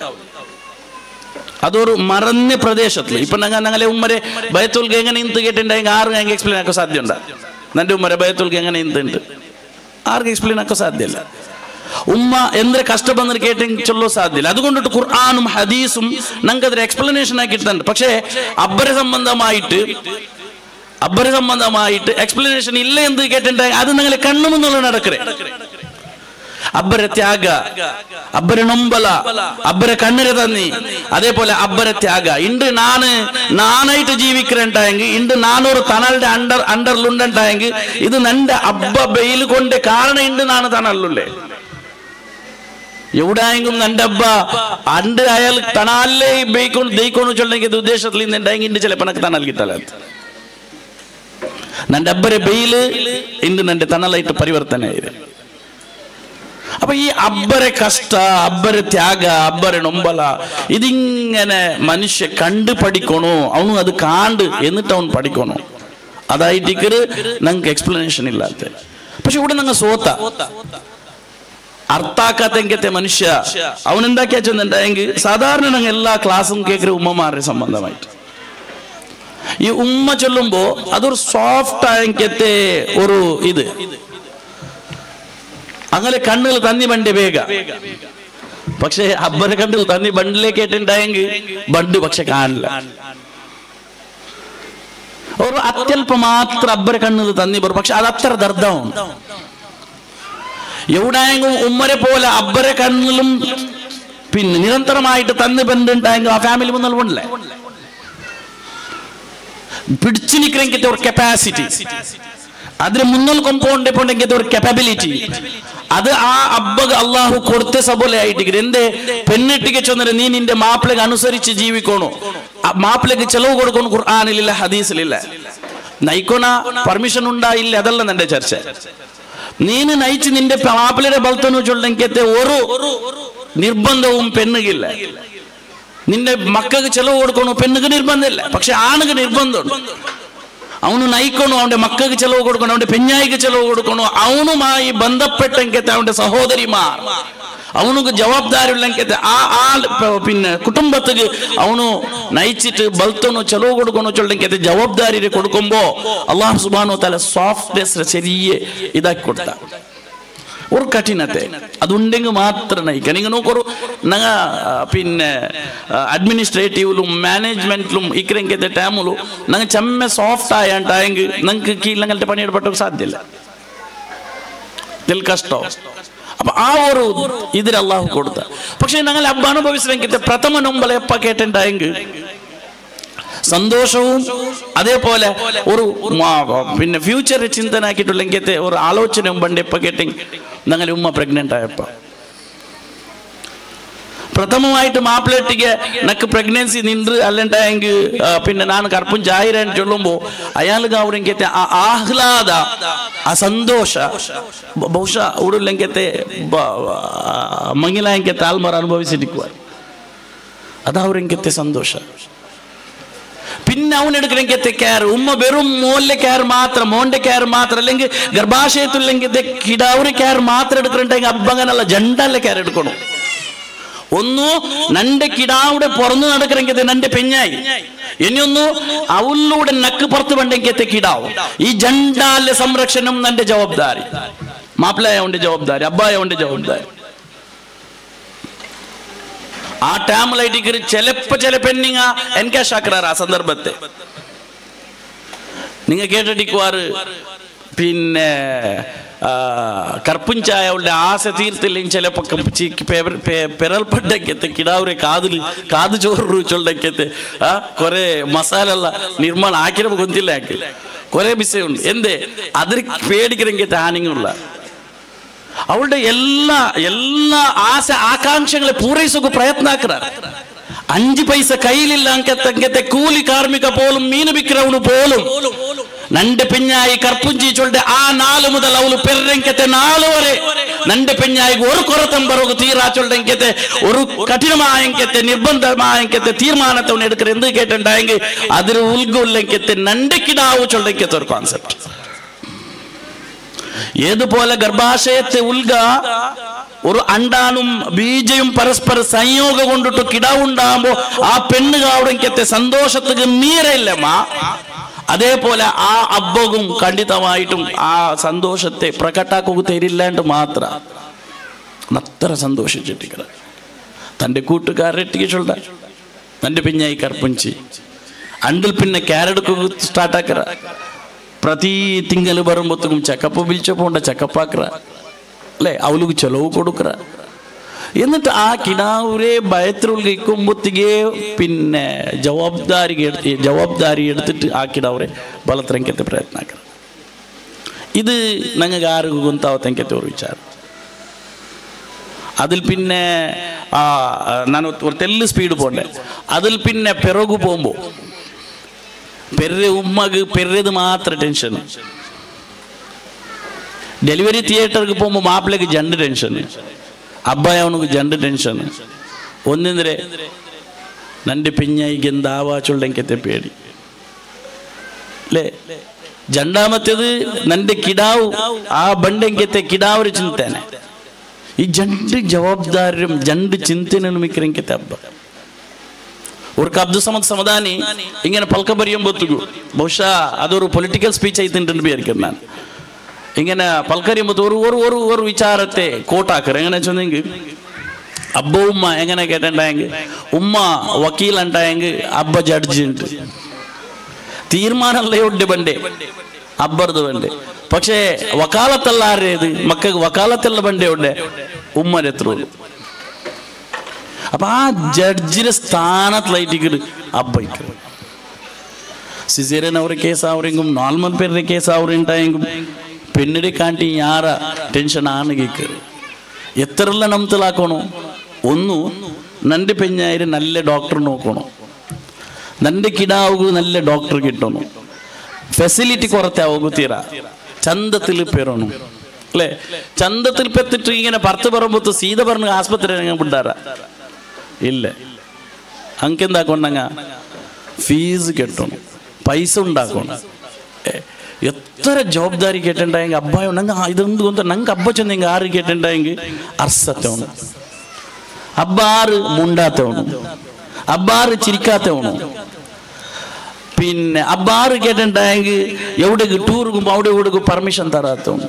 അതൊരു മറഞ്ഞ പ്രദേശത്തിൽ ഇപ്പൊ ഞങ്ങളെ ഉമ്മരെ ബൈത്തുൽക എങ്ങനെ ഇന്ന് കേട്ടിട്ടുണ്ടെങ്കിൽ ആർക്കും എനിക്ക് എക്സ്പ്ലെയിൻ ആക്കാൻ സാധ്യത. എൻ്റെ ഉമ്മരെ ബൈത്തുൽക എങ്ങനെ ഇന്നുണ്ട് ആർക്കും എക്സ്പ്ലെയിൻ ആക്കാൻ സാധ്യമല്ല. ഉമ്മ എന്തൊരു കഷ്ടപ്പെടുന്ന കേട്ടെങ്കിൽ ചൊല്ലോ സാധ്യല്ല. അതുകൊണ്ടിട്ട് ഖുർആനും ഹദീസും ഞങ്ങൾക്ക് അതൊരു എക്സ്പ്ലനേഷൻ ആക്കിയിട്ടുണ്ട്. പക്ഷേ അബ്ബര സംബന്ധമായിട്ട് എക്സ്പ്ലനേഷൻ ഇല്ല എന്ത് കേട്ടിട്ടുണ്ടെങ്കിൽ അത് നിങ്ങളെ കണ്ണുമെന്നുള്ള നടക്കരേ. അബ്ബര ത്യാഗ, അബ്ബര നൊമ്പല, അബ്ബര കണ്ണര തന്നി, അതേപോലെ അബ്ബര ത്യാഗ. ഇണ്ട് നാനായിട്ട് ജീവിക്കണ്ടായെങ്കിൽ, ഇണ്ട് നാനൊരു തണലിന്റെ അണ്ടറിലുണ്ടായെങ്കിൽ ഇത് നന്റെ അബ്ബ ബെയിൽ കൊണ്ട് കാരണം ഇണ്ട് നാണ് തണലിലുള്ളേ. എവിടെയെങ്കിലും നന്റെ അബ്ബ അണ്ട് അയാൾ തണാലേ ദയിക്കൊന്നു ചൊല്ലെങ്കിൽ ഇത് ഉദ്ദേശത്തിൽ ഇന്നുണ്ടായെങ്കിൽ ഇണ്ട് ചിലപ്പോൾ എനിക്ക് തണൽ കിട്ടല. നന്റെ അബ്ബരെ ബെയില് ഇണ്ട് നന്റെ തണലായിട്ട് പരിവർത്തനായത്. അപ്പൊ ഈ അബ്ബരെ കഷ്ട, അബ്ബരെ ത്യാഗ, അബ്ബരെ നൊമ്പല ഇതിങ്ങനെ മനുഷ്യ കണ്ട് പഠിക്കണോ, അവനും അത് കാണ്ട് എന്നിട്ട് അവൻ പഠിക്കണോ. അതായിട്ട് ഞങ്ങൾക്ക് എക്സ്പ്ലനേഷൻ ഇല്ലാത്ത. പക്ഷെ ഇവിടെ ഞങ്ങൾ സോത്ത അർത്ഥാക്കാത്തെങ്കത്തെ മനുഷ്യ അവനെന്താക്കിയാ ചെന്നുണ്ടായെങ്കിൽ സാധാരണ ഞങ്ങൾ എല്ലാ ക്ലാസ്സും കേൾക്കുന്ന ഉമ്മമാരുടെ സംബന്ധമായിട്ട് ഈ ഉമ്മ ചൊല്ലുമ്പോ അതൊരു സോഫ്റ്റ് ആയത്തെ ഒരു ഇത് അങ്ങനെ കണ്ണുകൾ തന്നി ബണ്ട് വേഗ. പക്ഷെ അബ്ബരെ കണ്ണുകൾ തന്നി ബണ്ടിലേക്ക് കേട്ടിട്ടുണ്ടായെങ്കിൽ ബണ്ട് പക്ഷെ കാണില്ല. ഒരു അത്യല്പം മാത്രം അബ്ബരെ കണ്ണുകൾ തന്നി പറ, പക്ഷെ അത് അത്ര ദർദവും. എവിടെയെങ്കിലും ഉമ്മരെ പോലെ അബ്ബരെ കണ്ണിലും പിന്നെ നിരന്തരമായിട്ട് തന്നി ബണ്ടുണ്ടായെങ്കിൽ ആ ഫാമിലി മുന്നല്ലേ പിടിച്ചു നിൽക്കണമെങ്കിൽ ഒരു കപ്പാസിറ്റി, അതിന് മുന്നൽ കൊമ്പോണ്ട് പോണ്ടെങ്കിൽ ഒരു കപ്പാബിലിറ്റി, അത് ആ അബ്ബക്ക് അള്ളാഹു കൊടുത്ത സബോലെ ആയിട്ട് എന്റെ പെണ്ണിട്ടിക്ക് ചെന്നിട്ട് നീ നിന്റെ മാപ്പിളക്ക് അനുസരിച്ച് ജീവിക്കണോ, മാപ്പിളക്ക് ചെലവ് കൊടുക്കണം. ഖുർആനിലില്ല, ഹദീസിലില്ല. നയിക്കണ പെർമിഷൻ ഉണ്ടായില്ല, അതല്ല എന്റെ ചർച്ച. നീന് നയിച്ച് നിന്റെ മാപ്പിളയുടെ ബലത്തെന്ന് ചൊല്ലെങ്കിൽ ഒരു നിർബന്ധവും പെണ്ണുകില്ല. നിന്റെ മക്കൾക്ക് ചെലവ് കൊടുക്കണോ, പെണ്ണുക്ക് നിർബന്ധമില്ല. പക്ഷെ ആണുക്ക് നിർബന്ധമുണ്ട്. അവന് നയിക്കണോ, അവന്റെ മക്കൾക്ക് ചെലവ് കൊടുക്കണോ, അവന്റെ പെഞ്ഞായിക്ക് ചെലവ് കൊടുക്കണോ, അവനുമായി ബന്ധപ്പെട്ടെങ്കിൽ അവന്റെ സഹോദരിമാർ അവനുക്ക് ജവാബ്ദാരില്ലെങ്കിൽ ആ പിന്നെ കുടുംബത്തിക്ക് അവനു നയിച്ചിട്ട് ബൽത്തനോ ചെലവ് കൊടുക്കണോ ചൊല്ലെങ്കിൽ ജവാബ്ദാരി കൊടുക്കുമ്പോ അള്ളാഹു സുബ്ഹാനഹു വ തആല സോഫ്റ്റ്നെസ് ചെറിയ ഇതാക്കി കൊടുത്ത ഒരു കഠിനത്തെ അതുണ്ടെങ്കിൽ മാത്രം നയിക്കുക. നിങ്ങൾ നോക്കൊരു ഞങ്ങൾ പിന്നെ അഡ്മിനിസ്ട്രേറ്റീവിലും മാനേജ്മെന്റിലും ഇക്കരെങ്കത്തെ ടൈമിലും ഞങ്ങൾ ചെമ്മ സോഫ്റ്റ് ആയിട്ടായെങ്കിൽ ഞങ്ങൾക്ക് കീഴങ്ങളുടെ പണിയെടുപ്പെട്ട സാധ്യല്ല, ഇതിൽ കഷ്ടം. അപ്പൊ ആ ഒരു ഇതിൽ അള്ളാഹു കൊടുത്ത. പക്ഷെ ഞങ്ങൾ അബ്ബ അനുഭവിച്ചില്ലെങ്കിൽ പ്രഥമ നൊമ്പല എപ്പ കേട്ടിട്ടുണ്ടായെങ്കിൽ സന്തോഷവും അതേപോലെ ഒരു പിന്നെ ഫ്യൂച്ചർ ചിന്തനാക്കിയിട്ടുള്ളെങ്കിൽ ഒരു ആലോചനയും പണ്ട് എപ്പ കേട്ടെങ്കിൽ ഞങ്ങൾ ഉമ്മ പ്രഗ്നന്റ് ആയപ്പോ പ്രഥമമായിട്ട് മാപ്പിളട്ടിക്ക് നക്ക് പ്രഗ്നൻസി നിന്ന് അല്ലണ്ടായെങ്കിൽ പിന്നെ ഞാൻ കറുപ്പും ചായരാൻ ചൊല്ലുമ്പോ അയാൾക്ക് അവിടെ ആഹ്ലാദ ആ സന്തോഷ ബഹുശ ഉടലെങ്കത്തെ മങ്ങിലായെങ്കിൽ താൽമർ അനുഭവിച്ചിരിക്കുക. അതവരെങ്കത്തെ സന്തോഷം. പിന്നെ അവനെടുക്കലെങ്കത്തെ കെയർ ഉമ്മ വെറും മോന്റെ കെയർ മാത്രം, മോന്റെ കെയർ മാത്രം, അല്ലെങ്കിൽ ഗർഭാശയത്തിലെങ്കത്തെ കിടാവുടെ കെയർ മാത്രം എടുക്കലുണ്ടെങ്കിൽ അബ്ബ അങ്ങനല്ല, ജണ്ടല്ല കെയർ എടുക്കണം. ഒന്നു നന്റെ കിടാവുടെ പുറന്നു നടക്കലെങ്കത്തെ നന്റെ പെഞ്ഞായി, ഇനിയൊന്നു അവളുടെ നക്ക് പുറത്ത് വേണ്ടെങ്കത്തെ കിടാവും. ഈ ജണ്ടാലെ സംരക്ഷണം നന്റെ ജവാബ്ദാരി, മാപ്പിളായ അവന്റെ ജവാബ്ദാരി, അബ്ബായ അവന്റെ ജവാബ്ദാരി. ആ ടൈമിലായിട്ട് ചില പെണ്ണിങ്ങ എൻകാഷാക്കാറ് ആ സന്ദർഭത്തെ നിങ്ങൾ കേട്ടിരിക്കുവാറ്. പിന്നെ കറുപ്പും ചായ അവളുടെ ആശ തീർത്തില്ലെങ്കിൽ ചിലപ്പോൾ പെരൽപ്പെട്ടെക്കത്തെ കിടാവുരെ കാത് ചോറ് ചൊല്ലക്കത്തെ കുറെ മസാല നിർമ്മാണ ആക്കിയപ്പോൾ ഗൊന്തില്ല ആക്കി കുറെ വിഷയമുണ്ട്. എന്തേ അതിൽ പേടിക്കലെങ്കത്തെ ആനിങ്ങുള്ള അവളുടെ എല്ലാ ആശ ആകാംക്ഷകളെ പൂരൈസൊക്കെ പ്രയത്ന ആക്കാറ്. 5 പൈസ കയ്യിലില്ല അങ്കത്തെ കൂലി കാർമിക പോലും മീൻ വിൽക്കുന്നവന് പോലും നന്റെ പെഞ്ഞായി കർപ്പുഞ്ചി ചൊല്ലെ ആ 4 മുതൽ അവള് പെരങ്കത്തെ 4 വരെ നന്റെ പെഞ്ഞായി ഒരു കൊറത്തം പറവ് തീരാ ചൊല്ലെ ഒരു കഠിനമായത്തെ നിർബന്ധമായത്തെ തീരുമാനത്തെ എടുക്കുക. എന്ത് കേട്ടിട്ടുണ്ടായെങ്കിൽ അതിൽ ഉൽഗുല്ലെങ്കത്തെ നന്റെ കിടാവ് ചൊല്ലക്കത്തെ ഒരു കോൺസെപ്റ്റ്. ഏതുപോലെ ഗർഭാശയത്തെ ഉൽഗ ഒരു അണ്ടാനും ബീജയും പരസ്പര സംയോഗം കൊണ്ടിട്ട് കിടാവുണ്ടാകുമ്പോ ആ പെണ്ണുകാവുടെങ്കത്തെ സന്തോഷത്തിന് മീരയില്ലമ്മ. അതേപോലെ ആ അബ്ബകും ഖണ്ഡിതമായിട്ടും ആ സന്തോഷത്തെ പ്രകട്ടാക്കുക തരില്ലാണ്ട് മാത്രം അത്ര സന്തോഷിച്ചിട്ടില്ല. തൻ്റെ കൂട്ടുകാരെട്ടിക്ക് ചൊല്ല തൻ്റെ പിഞ്ഞായി കർപ്പുഞ്ചി അണ്ടിൽ പിന്നെ ക്യാരെടുക്കുക സ്റ്റാർട്ടാക്കറ. പ്രതി തിങ്കൾ വരുമ്പോഴത്തേക്കും ചെക്കപ്പ് വിളിച്ചപ്പോണ്ട ചെക്കപ്പാക്കറ അല്ലേ, അവൾക്ക് ചെലവ് കൊടുക്കറ. എന്നിട്ട് ആ കിടാവുരെ ഭയത്തിലുള്ളിക്കുമ്പോഴത്തേക്ക് പിന്നെ ജവാബ്ദാരി എടുത്തിട്ട് ആ കിടാവുരെ ബലത്തിരങ്കത്തെ പ്രയത്നാക്കറ. ഇത് ഞങ്ങൾക്ക് ആർക്ക് ഗുന്താവത്തെങ്കത്തെ ഒരു വിചാരം. അതിൽ പിന്നെ ഞാൻ ഒരു തെല്ല് സ്പീഡ് പോണ്ടേ. അതിൽ പിന്നെ പിറകു പോകുമ്പോൾ ഉമ്മക്ക് പെരത് മാത്രം ടെൻഷൻ. ഡെലിവറി തിയേറ്റർക്ക് പോകുമ്പോൾ മാപ്പിളക്ക് ജണ്ട് ടെൻഷൻ, അബ്ബായ അവനക്ക് ജണ്ട് ടെൻഷൻ. ഒന്നിനെ നന്റെ പിഞ്ഞായിക്ക് എന്താവാ ചൊല്ലെങ്കത്തെ പേടി അല്ലേ. രണ്ടാമത്തേത് നന്റെ കിടാവ് ആ ബണ്ടെങ്കത്തെ കിടാവൊരു ചിന്തനെ. ഈ ജണ്ട് ജവാബ്ദാരും ജണ്ട് ചിന്തനും മിക്കരെങ്കത്തെ അബ്ബ ഒരു അബ്ദുൽ സമദ് സമദാനി ഇങ്ങനെ പൽക്ക പറയുമ്പോഴത്തേക്കു ബഹുശാ അതൊരു പൊളിറ്റിക്കൽ സ്പീച്ച് ആയിട്ടുണ്ട് വിചാരിക്കും ഞാൻ. ഇങ്ങനെ പൽക്കരിയുമ്പോൾ ഒരു വിചാരത്തെ കോട്ടാക്കറ്. എങ്ങനെ വെച്ചെങ്കിൽ അബ്ബ ഉമ്മ എങ്ങനെ കേട്ടിട്ടുണ്ടായെങ്കിൽ ഉമ്മ വക്കീൽ ഉണ്ടായെങ്കിൽ അബ്ബ ജഡ്ജി ഉണ്ട്. തീരുമാനമല്ലേ ഉണ്ട് ബണ്ടേ അബ്ബർത് ബണ്ടേ. പക്ഷേ വക്കാലത്തല്ല ആരേത് മക്കൾക്ക് വക്കാലത്തുള്ള ബണ്ടേ ഉണ്ട് ഉമ്മരെത്ര. അപ്പൊ ആ ജഡ്ജിന്റെ സ്ഥാനത്തിലായിട്ട് അബ്ബയ്ക്ക് സിസേറിയൻ അവരെ കേസ് ആവരെങ്കും നോർമൽ പേരുടെ കേസ് ആവറുണ്ടായെങ്കും പെണ്ണിടെ കാട്ടി യാറ ടെൻഷൻ ആണ് കേൾക്കുക. എത്രയെല്ലാം നമത്തിലാക്കണോ. ഒന്നു നന്റെ പെഞ്ഞായി നല്ല ഡോക്ടർ നോക്കണോ, നന്റെ കിടാവുക നല്ല ഡോക്ടർ കിട്ടണോ, ഫെസിലിറ്റി കുറത്തെ ആവുക തീര ചന്തത്തിൽ പെറണം അല്ലേ. ചന്തത്തിൽ പെത്തിട്ട് ഇങ്ങനെ പറത്ത് പറയുമ്പോ സീത പറഞ്ഞ ആസ്പത്രി വിടാറ ഇല്ല. അങ്കെന്താക്കൊണ്ടങ്ങ ഫീസ് കെട്ടണം, പൈസ ഉണ്ടാക്കണം. എത്ര ജവാബ്ദാരി കേട്ടിട്ടുണ്ടായെങ്കിൽ അബ്ബായ ഇതെന്ത് കൊണ്ട ഞങ്ങൾക്ക് അബ്ബ ചെന്നെങ്കിൽ ആറ് കേട്ടിട്ടുണ്ടായെങ്കിൽ അർസത്തവണു, അബ്ബാറ് മുണ്ടാത്തവണു, അബ്ബാറ് ചിരിക്കാത്തവണു. പിന്നെ അബ്ബാറ് കേട്ടിട്ടുണ്ടായെങ്കിൽ എവിടേക്ക് ടൂർ പോകുമ്പോൾ അവിടെ എവിടേക്ക് പെർമിഷൻ തരാത്തവണു.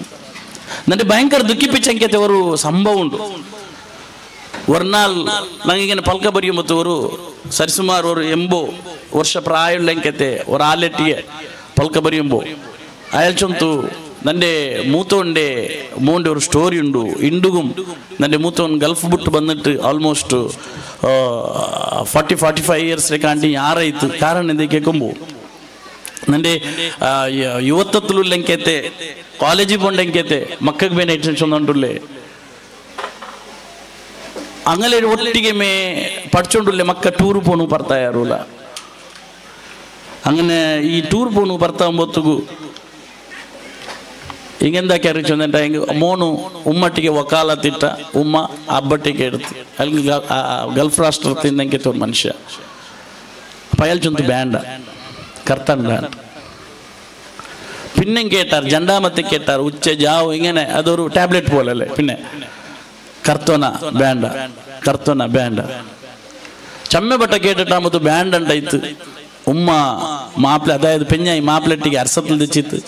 എന്നിട്ട് ഭയങ്കര ദുഃഖിപ്പിച്ചെങ്കത്തെ ഒരു സംഭവം ഉണ്ട്. ഒരു നാൾ ഞങ്ങിങ്ങനെ പൽക്ക പറയുമ്പോൾ ഒരു സരിസുമാർ ഒരു 80 വർഷ പ്രായമുള്ളെങ്കത്തെ ഒരാളെട്ടിയെ പൽക്ക പറയുമ്പോൾ അയാൾ ചൊന്തു നന്റെ മൂത്തോന്റെ മോന്റെ ഒരു സ്റ്റോറി ഉണ്ട്. ಇಂಡುಗುം നന്റെ മൂത്തോൻ ഗൾഫ് ಬಿಟ್ಟು ಬಂದಿട്ട് ಆಲ್ಮೋಸ್ಟ್ 40-45 ഇയേഴ്സിലേക്കാണ്ടി ആറായിത്ത്. കാരണം എന്ത് കേൾക്കുമ്പോൾ നന്റെ യുവത്വത്തിലുള്ളെങ്കത്തെ കോളേജിൽ പോണ്ടെങ്കത്തെ മക്കൾക്ക് ಬೇನೆ ಟೆನ್ಷನ್ ഉണ്ടല്ലേ. അങ്ങനെ ഒട്ടിಗೆ മേ പഠിച്ചോണ്ടല്ലേ മക്ക ടൂർ പോണു ಬರ್ತಾಯಾರಲ್ಲ. അങ്ങനെ ഈ ടൂർ പോണു ಬರ್ತಾಂಬೊತ್ತಿಗೂ ಹಿಂಗೆಂದಕ್ಕೆ ಅರಿಚೊಂದಂಟ ಹಿಂಗೆ ಮೋನು ಉಮ್ಮಟ್ಟಿಗೆ ಒಕಾಲತ್ತಿಟ್ಟ ಉಮ್ಮ ಅಬ್ಬಟ್ಟಿಗೆ ಎಡ್ತು ಅಲ್ಲಿ ಗಲ್ಫ್ ರಾಷ್ಟ್ರ ತಿಂದಂಗೆ ತೋರು ಮನುಷ್ಯ പയൽ ചൊന്ത് വേണ്ട കർത്തൻ വേണ്ട പിന്നെ കേട്ടാർ രണ്ടാമത്തെ കേട്ടാർ ഉച്ച ജാവ് ഇങ്ങനെ അതൊരു ടാബ്ലറ്റ് പോലല്ലേ പിന്നെ കർത്തോന വേണ്ട കർത്തോന വേണ്ട ചമ്മപ്പെട്ട കേട്ടിട്ടാമത് വേണ്ട ഉണ്ടായിത്ത് ഉമ്മ മാപ്പിള അതായത് പെഞ്ഞായി മാപ്പിളട്ടിക്ക് അരസത്തിൽ തെച്ചിത്ത്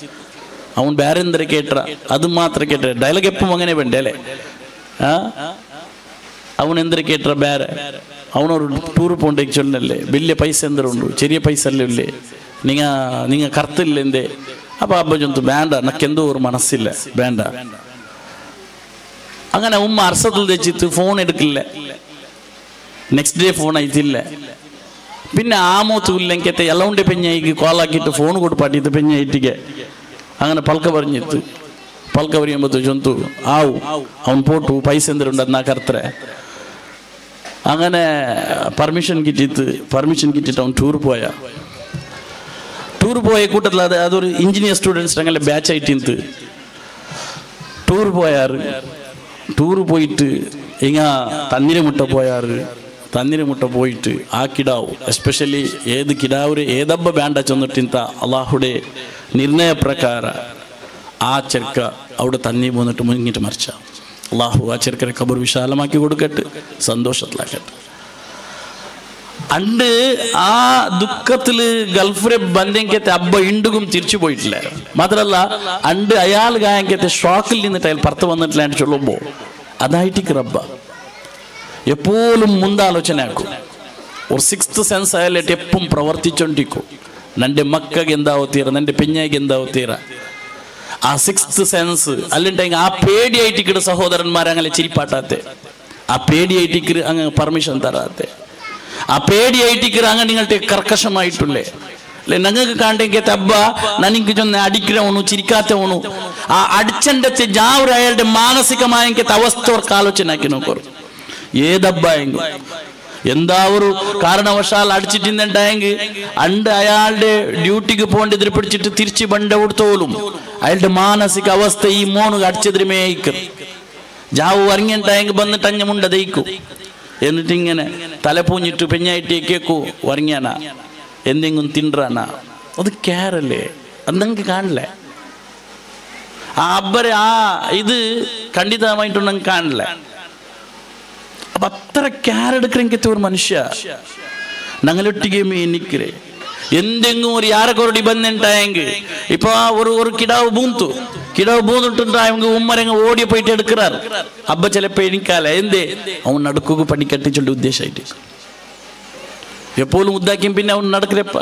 അവൻ വേറെ എന്തൊരു കേട്ട അത് മാത്രം കേട്ട ഡയലോഗ് എപ്പം അങ്ങനെ വേണ്ടേ അല്ലേ അവൻ എന്തൊരു കേട്ട വേറെ അവനൊരു ടൂർ പോകേണ്ടേക്ക് ചൊല്ലല്ലേ വലിയ പൈസ എന്തെങ്കിലും ഉണ്ട് ചെറിയ പൈസ അല്ലേ നിങ്ങൾ കറുത്തില്ല എന്തേ അപ്പം അബ്ബ ചൊന്തു വേണ്ട നക്കെന്തോ ഒരു മനസ്സില്ല വേണ്ട അങ്ങനെ ഉമ്മ അർസത്തിൽ തെച്ചിത്ത് ഫോൺ എടുക്കില്ല നെക്സ്റ്റ് ഡേ ഫോൺ ആയിട്ടില്ല പിന്നെ ആമോത്തും ഇല്ലെങ്കത്തെ എല്ലാം ഉണ്ട് പെഞ്ഞായിക്ക് കോളാക്കിയിട്ട് ഫോൺ കൊടുപ്പാട്ടിട്ട് പെഞ്ഞായിട്ടിക്ക് അങ്ങനെ പൽക്ക പറഞ്ഞിട്ട് പൽക്ക പറയുമ്പോൾ ചൊന്തു ആവു അവൻ പോട്ടു പൈസ എന്തെങ്കിലും എന്നാ കറുത്തരെ അങ്ങനെ പെർമിഷൻ കിട്ടിയിട്ട് അവൻ ടൂർ പോയ കൂട്ടത്തിൽ അതൊരു എഞ്ചിനീയർ സ്റ്റുഡൻസ് അങ്ങനെ ബാച്ച് ആയിട്ട് ടൂർ പോയിട്ട് ഇങ്ങ തന്നിരമുട്ട പോയിട്ട് ആ കിടാവ് എസ്പെഷ്യലി ഏത് കിടാവ് ഏതബ്ബ വേണ്ട ചെന്നിട്ടിಂತ അള്ളാഹുടെ നിർണയ പ്രകാര ആ ചെറുക്ക അവിടെ തന്നി പോന്നിട്ട് മുങ്ങിട്ട് മരിച്ച അള്ളാഹു ആ ചെറുക്കനെ ഖബർ വിശാലമാക്കി കൊടുക്കട്ടെ സന്തോഷത്തിലാക്കട്ടെ അണ്ട് ആ ദുഃഖത്തില് ഗൾഫിലെ ബന്ധങ്കത്തെ അബ്ബ ഇണ്ടുകും തിരിച്ചു പോയിട്ടില്ല മാത്രല്ല അണ്ട് അയാൾ ഗായങ്കത്തെ ഷോക്കിൽ നിന്നിട്ട് അയാൾ പുറത്ത് വന്നിട്ടില്ല ചൊല്ലുമ്പോ അതായിട്ട് റബ്ബ എപ്പോഴും മുന്താലോചന ആക്കും ഒരു സിക്സ്ത് സെൻസ് അയാളായിട്ട് എപ്പം പ്രവർത്തിച്ചോണ്ടിരിക്കും നന്റെ മക്കಗೆ എന്താവത്തീര നന്റെ പെഞ്ഞായിക്ക് എന്താവത്തീര ആ സിക്സ്ത് സെൻസ് അല്ലുണ്ടെങ്കിൽ ആ പേടിയായിട്ടിക്കട് സഹോദരന്മാരെ അങ്ങനെ ചിരിപ്പാട്ടാത്തെ ആ പേടിയായിട്ടിക്കര് അങ്ങ് പെർമിഷൻ തരാത്തെ ആ പേടിയായിട്ടിക്കര് അങ്ങ് നിങ്ങളുടെ കർക്കശമായിട്ടുള്ളേ അല്ലെ ഞങ്ങൾക്ക് കാണ്ടെങ്കിൽ അബ്ബ നനിക്ക് ചൊന്ന അടിக்கிறവണു ചിരിക്കാത്തവണു ആ അടിച്ചെന്റെ ജാവർ അയാളുടെ മാനസികമായ അവസ്ഥ ഓർക്ക് ആലോചന ആക്കി നോക്കോರು ഏതബ്ബായെങ്കിൽ എന്താ ഒരു കാരണവശാൽ അടിച്ചിട്ടുണ്ടായെങ്കിൽ അണ്ട് അയാളുടെ ഡ്യൂട്ടിക്ക് പോകേണ്ടതിൽ പിടിച്ചിട്ട് തിരിച്ച് ബണ്ട കൊടുത്തോളും അയാളുടെ മാനസിക അവസ്ഥ ഈ മോണ് അടിച്ചതിരുമേക്കും ജാവ് വരങ്ങിണ്ടായെങ്കിൽ വന്നിട്ട് അഞ്ഞമുണ്ട ദയിക്കും എന്നിട്ട് ഇങ്ങനെ തലപൂഞ്ഞിട്ട് പെഞ്ഞായിട്ട് കേക്കൂ വരങ്ങിയാനാ എന്തെങ്കിലും തിണ്ടാനാ അത് കേറല്ലേ അത് നിങ്ങൾക്ക് കാണില്ലേ ആ അബ്ബരെ ആ ഇത് ഖണ്ഡിതമായിട്ടും നിങ്ങൾക്ക് കാണില്ലേ അപ്പൊ അത്ര കെയർ എടുക്കണമെങ്കിൽ ഒരു മനുഷ്യ ഞങ്ങളൊട്ടിಗೆ നിൽക്കേ എന്തെങ്കിലും ഒരു യാരക്കൊരടി ബന്ധുണ്ടായെങ്കിൽ ഇപ്പൊ ഒരു കിടാവ് ബൂന്നിട്ടുണ്ടായെങ്കിൽ ഉമ്മരങ്ങ് ഓടി പോയിട്ട് എടുക്കാറ് അബ്ബ ചിലപ്പോ എനിക്കാല എന്തേ അവൻ നടക്കുക പണി കട്ടിച്ചുള്ള ഉദ്ദേശമായിട്ട് എപ്പോഴും ഉദ്ദാക്കിയും പിന്നെ അവൻ നടക്കരപ്പ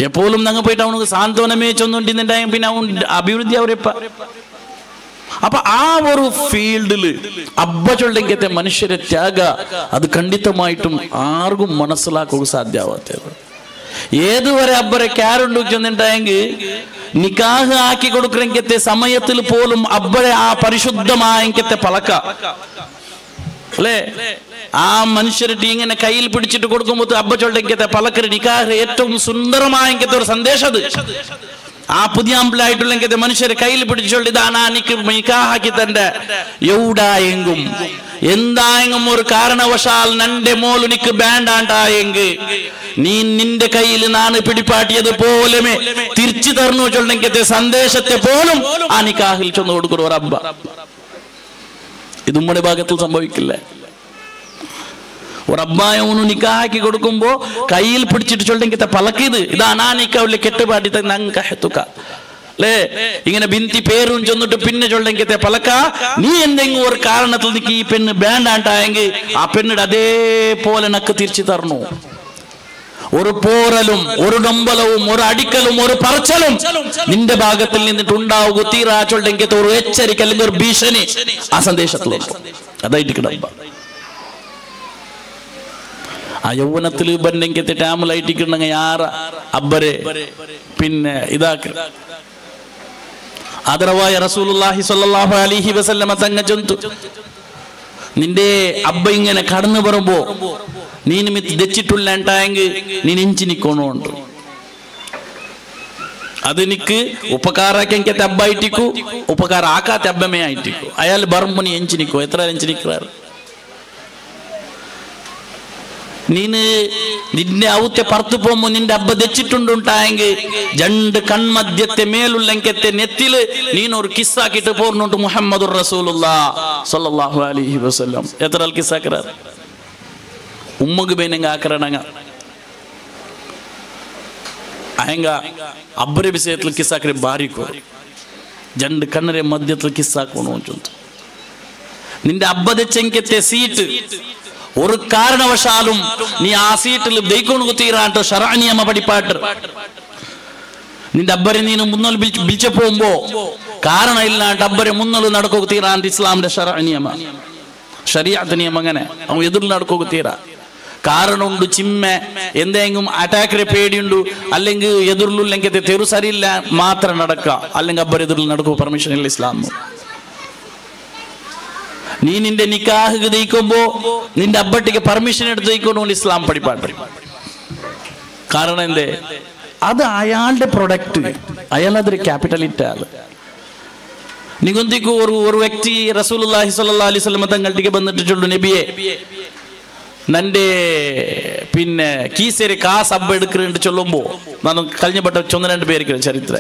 എപ്പോഴും ഞങ്ങൾ പോയിട്ട് അവനക്ക് സാന്ത്വനമേ ചൊന്നുകൊണ്ടിരുന്നുണ്ടായ പിന്നെ അവൻ അഭിവൃദ്ധി അവരെപ്പ അപ്പൊ ആ ഒരു ഫീൽഡില് അബ്ബ ചൊല്ലെങ്കത്തെ മനുഷ്യരെ ത്യാഗ അത് ഖണ്ഡിതമായിട്ടും ആർക്കും മനസ്സിലാക്കുക സാധ്യമാവാത്തത് ഏതുവരെ അബ്ബരെ ക്യാറുണ്ടു ചെന്നിട്ടായെങ്കിൽ നിക്കാഹ് ആക്കി കൊടുക്കണമെങ്കത്തെ സമയത്തിൽ പോലും അബ്ബരെ ആ പരിശുദ്ധമായെങ്കത്തെ പലക്ക അല്ലേ ആ മനുഷ്യരുടെ ഇങ്ങനെ കയ്യിൽ പിടിച്ചിട്ട് കൊടുക്കുമ്പോൾ അബ്ബ ചൊല്ലെങ്കത്തെ പലക്കര് നിക്കാഹ് ഏറ്റവും സുന്ദരമായെങ്കത്തെ ഒരു സന്ദേശം അത് ആ പുതിയ അമ്പിളായിട്ടുള്ള മനുഷ്യരെ കയ്യിൽ പിടിച്ചോണ്ട് ഇതാണ് എനിക്ക് നിക്കാഹാക്കി തന്റെ എവിടായെങ്കും എന്തായെങ്കും ഒരു കാരണവശാൽ നന്റെ മോള് നിക്ക് ബാൻഡാണ്ടായെങ്കിൽ നീ നിന്റെ കയ്യിൽ നാണ് പിടിപ്പാട്ടിയത് പോലെ തിരിച്ചു തരണു ചൊല്ലെങ്കത്തെ സന്ദേശത്തെ പോലും ആ നിക്കാഹിൽ ചൊന്നു കൊടുക്കുന്നു ഒരു അബ്ബ ഇത് നമ്മുടെ ഭാഗത്തിൽ സംഭവിക്കില്ല ഒരബ്ബായവನು നിക്കാഹാക്കി കൊടുക്കുമ്പോ കയ്യിൽ പിടിച്ചിട്ട് ചൊല്ലെങ്കത്തെ പലക്കിത് ഇതാണ് ആ നിക്കാവിലെ കെട്ടുപാട്ടി നങ്ക അല്ലേ ഇങ്ങനെ ബിന്തി പേരും ചെന്നിട്ട് പിന്നെ ചൊല്ലെങ്കത്തെ പലക്ക നീ എന്തെങ്കിലും ഒരു കാരണത്തിൽ നിക്ക് ഈ പെണ്ണ് ബാൻഡാണ്ടായെങ്കിൽ ആ പെണ്ണിടെ അതേപോലെ നക്ക് തിരിച്ചു തരണു ഒരു പോറലും ഒരു ഡൊമ്പലവും ഒരു അടിക്കലും ഒരു പറച്ചലും നിന്റെ ഭാഗത്തിൽ നിന്നിട്ട് ഉണ്ടാവുക തീരാ ചൊല്ലെങ്കത്തെ ഒരു എച്ചരിക്ക അല്ലെങ്കിൽ ഒരു ഭീഷണി ആ സന്ദേശത്തിലുണ്ട് അതായിട്ട് കിടമ്പ ആ യൗവനത്തിൽ ബന്നെങ്കത്തെ ടാമലായിട്ടിട്ടുണ്ടെങ്കിൽ യാറ അബ്ബരെ പിന്നെ ഇതാക്ക ആദരവായ റസൂലുള്ളാഹി സ്വല്ലല്ലാഹു അലൈഹി വസല്ലമ തങ്ങ ചൊന്തു നിന്റെ അബ്ബ ഇങ്ങനെ കടന്നു വരുമ്പോ നീ നിമിത്ത് ദച്ചിട്ടുള്ള ഉണ്ടായെങ്കിൽ നീ നെഞ്ചി നിക്കണോണ്ട് അതെനിക്ക് ഉപകാരാക്കി അബ്ബ ആയിട്ടിക്കു ഉപകാര ആക്കാത്ത അബ്ബമേ ആയിട്ടിക്കു അയാൾ ബർമ്മനി എഞ്ചിനിക്കോ എത്ര എഞ്ചിനിക്കാറ് നീന് നിന്നെ ഔത്തെ പുറത്തു പോകുമ്പോ നിന്റെ അബ്ബ തെച്ചിട്ടുണ്ടായെങ്കിൽ രണ്ട് കൺമധ്യത്തെ മേലുള്ളെങ്കത്തെ നെത്തില് നീനൊരു കിസ്സാക്കിട്ട് പോർന്നുണ്ട് മുഹമ്മദുർ റസൂലുള്ളാഹ് സ്വല്ലല്ലാഹു അലൈഹി വസല്ലം എത്ര കിസ്സാക്കറാർ ഉമ്മക്ക് ബേനങ്ങ ആക്കറണങ്ങ അയങ്ക അബ്ബരെ വിഷയത്തിൽ കിസ്സാക്കരെ ബാരിക്കോ രണ്ട് കണ്ണരെ മധ്യത്തിൽ കിസ്സാക്കണോ നിന്റെ അബ്ബ തെച്ചെങ്കത്തെ സീറ്റ് ഒരു കാരണവശാലും നീ ആ സീറ്റിൽ ദൈക്കൊണു തീരാട്ടോ ശറഅ നിയമ പഠിപ്പാട്ട് നിന്റെ അബ്ബരെ നീನು മുന്നൽ ബിൽച്ച പോകുമ്പോ കാരണം ഇല്ലാണ്ട് അബ്ബരെ മുന്നൽ നടക്കുക തീരാണ്ട് ഇസ്ലാമിന്റെ ശറഅ നിയമ ശരീഅത്ത് നിയമം അങ്ങനെ അവൻ എതിർ നടക്കുക തീരാ കാരണമുണ്ട് ചിമ്മ എന്തെങ്കിലും അറ്റാക്കിനെ പേടിയുണ്ട് അല്ലെങ്കിൽ എതിർലുല്ലെങ്കിൽ തെരു സരിയില്ല മാത്രം നടക്കുക അല്ലെങ്കിൽ അബ്ബർ എതിരിൽ നടക്കുക പെർമിഷൻ ഇല്ല ഇസ്ലാം നീ നിന്റെ നിക്കാഹ് ദയിക്കുമ്പോ നിന്റെ അബ്ബട്ടിക്ക് പെർമിഷൻ എടുത്ത് ദയിക്കൊണ്ട് ഇസ്ലാം പഠിപ്പാട്ട് കാരണം എന്തേ അത് അയാളുടെ പ്രൊഡക്റ്റ് അയാൾ അതൊരു ക്യാപിറ്റൽ ഇറ്റാണ് നികുന്തിക്ക് ഒരു വ്യക്തി റസൂലുള്ളാഹി സ്വല്ലല്ലാഹു അലൈഹി വസല്ലം തങ്ങൾക്ക് വന്നിട്ട് ചൊല്ലു നബിയെ നന്റെ പിന്നെ കീസേരി കാസ് അബ്ബ എടുക്കുന്നുണ്ട് ചൊല്ലുമ്പോ ನಾನು കഴിഞ്ഞപ്പെട്ട ചൊന്ന രണ്ട് പേർക്ക് ചരിത്ര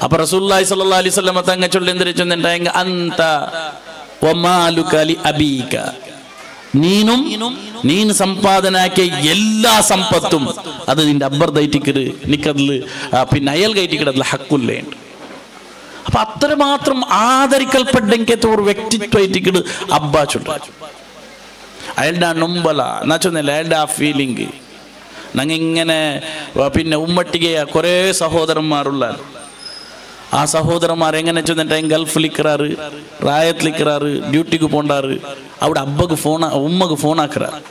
അപ്പൊ റസൂലുള്ളാഹി സ്വല്ലല്ലാഹു അലൈഹി വസല്ലം തങ്ങൾ ചൊല്ലുന്നതിന് ചൊന്നിട്ടുണ്ടെങ്കിൽ അന്ത വമാലുക ലി അബീക നീನು സമ്പാദനാക്കിയ എല്ലാ സമ്പത്തും അത് നിന്റെ അബ്ബർ ദൈറ്റിക്കട് നിക്കതില് പിന്നെ അയൽ കയറ്റിക്കടതിൽ ഹക്കുല്ലേണ്ട് അപ്പൊ അത്രമാത്രം ആദരിക്കൽപ്പെട്ടെങ്കിൽ ഒരു വ്യക്തിത്വമായിട്ടിക്കട് അബ്ബ ചൊല്ല അയാളുടെ ആ നൊമ്പല എന്നാ ചൊന്നില്ല അയാളുടെ ആ ഫീലിംഗ് ഞങ്ങൾ ഇങ്ങനെ പിന്നെ ഉമ്മട്ടിಗೆ കുറേ സഹോദരന്മാരുള്ള ആ സഹോദരന്മാർ എങ്ങനെ ചെന്നിട്ട് ഗൾഫിലിക്കറാറ് റായത്തിലിക്കറാറ് ഡ്യൂട്ടിക്ക് പോണ്ടാറ് അവിടെ അബ്ബക്ക് ഉമ്മക്ക് ഫോൺ ആക്കറാറ്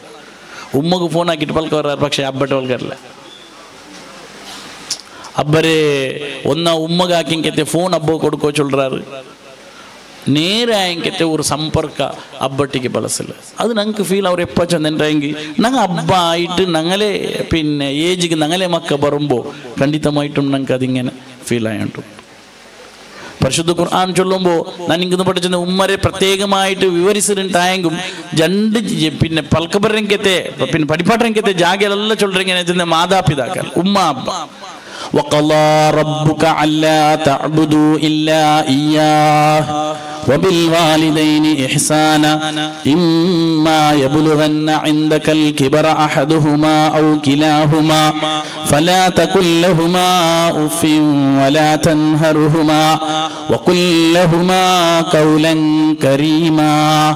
ഉമ്മക്ക് ഫോൺ ആക്കിയിട്ട് പൽക്ക വരാറ് പക്ഷെ അബ്ബട്ട് പൽക്കാറില്ല അബ്ബരെ ഒന്ന ഉമ്മക്ക് ആക്കിങ്കത്തെ ഫോൺ അബ്ബ കൊടുക്കോ ചൊല്ലുறாரு നേരായെങ്കത്തെ ഒരു സമ്പർക്ക അബ്ബട്ടിക്ക് ബലസില്ല അത് ഞങ്ങൾക്ക് ഫീൽ അവർ എപ്പോൾ ചെന്നിട്ടുണ്ടെങ്കിൽ ഞങ്ങൾ അബ്ബ ആയിട്ട് ഞങ്ങളെ പിന്നെ ഏജിക്ക് ഞങ്ങളെ മക്ക വരുമ്പോൾ ഖണ്ഡിതമായിട്ടും ഞങ്ങൾക്ക് അതിങ്ങനെ ഫീൽ ആയിട്ടു പരിശുദ്ധ ഖുർആൻ ചൊല്ലുമ്പോൾ ഞാൻ ഇങ്ങനെ പഠിച്ച ഉമ്മരെ പ്രത്യേകമായിട്ട് വിവരിച്ചിട്ടുണ്ടായെങ്കിലും രണ്ട് പിന്നെ പൽക്കബരങ്കത്തെ പിന്നെ പഠിപ്പാട്ടരങ്കത്തെ ജാഗയെല്ലാം ചൊല്ലുറെങ്ങനെ മാതാപിതാക്കൾ ഉമ്മ അബ്ബ وقضى ربك ألا تعبدوا إلا إياه وبالوالدين إحسانا إما يبلغن عندك الكبر أحدهما أو كلاهما فلا تقل لهما أف ولا تنهرهما وقل لهما قولا كريما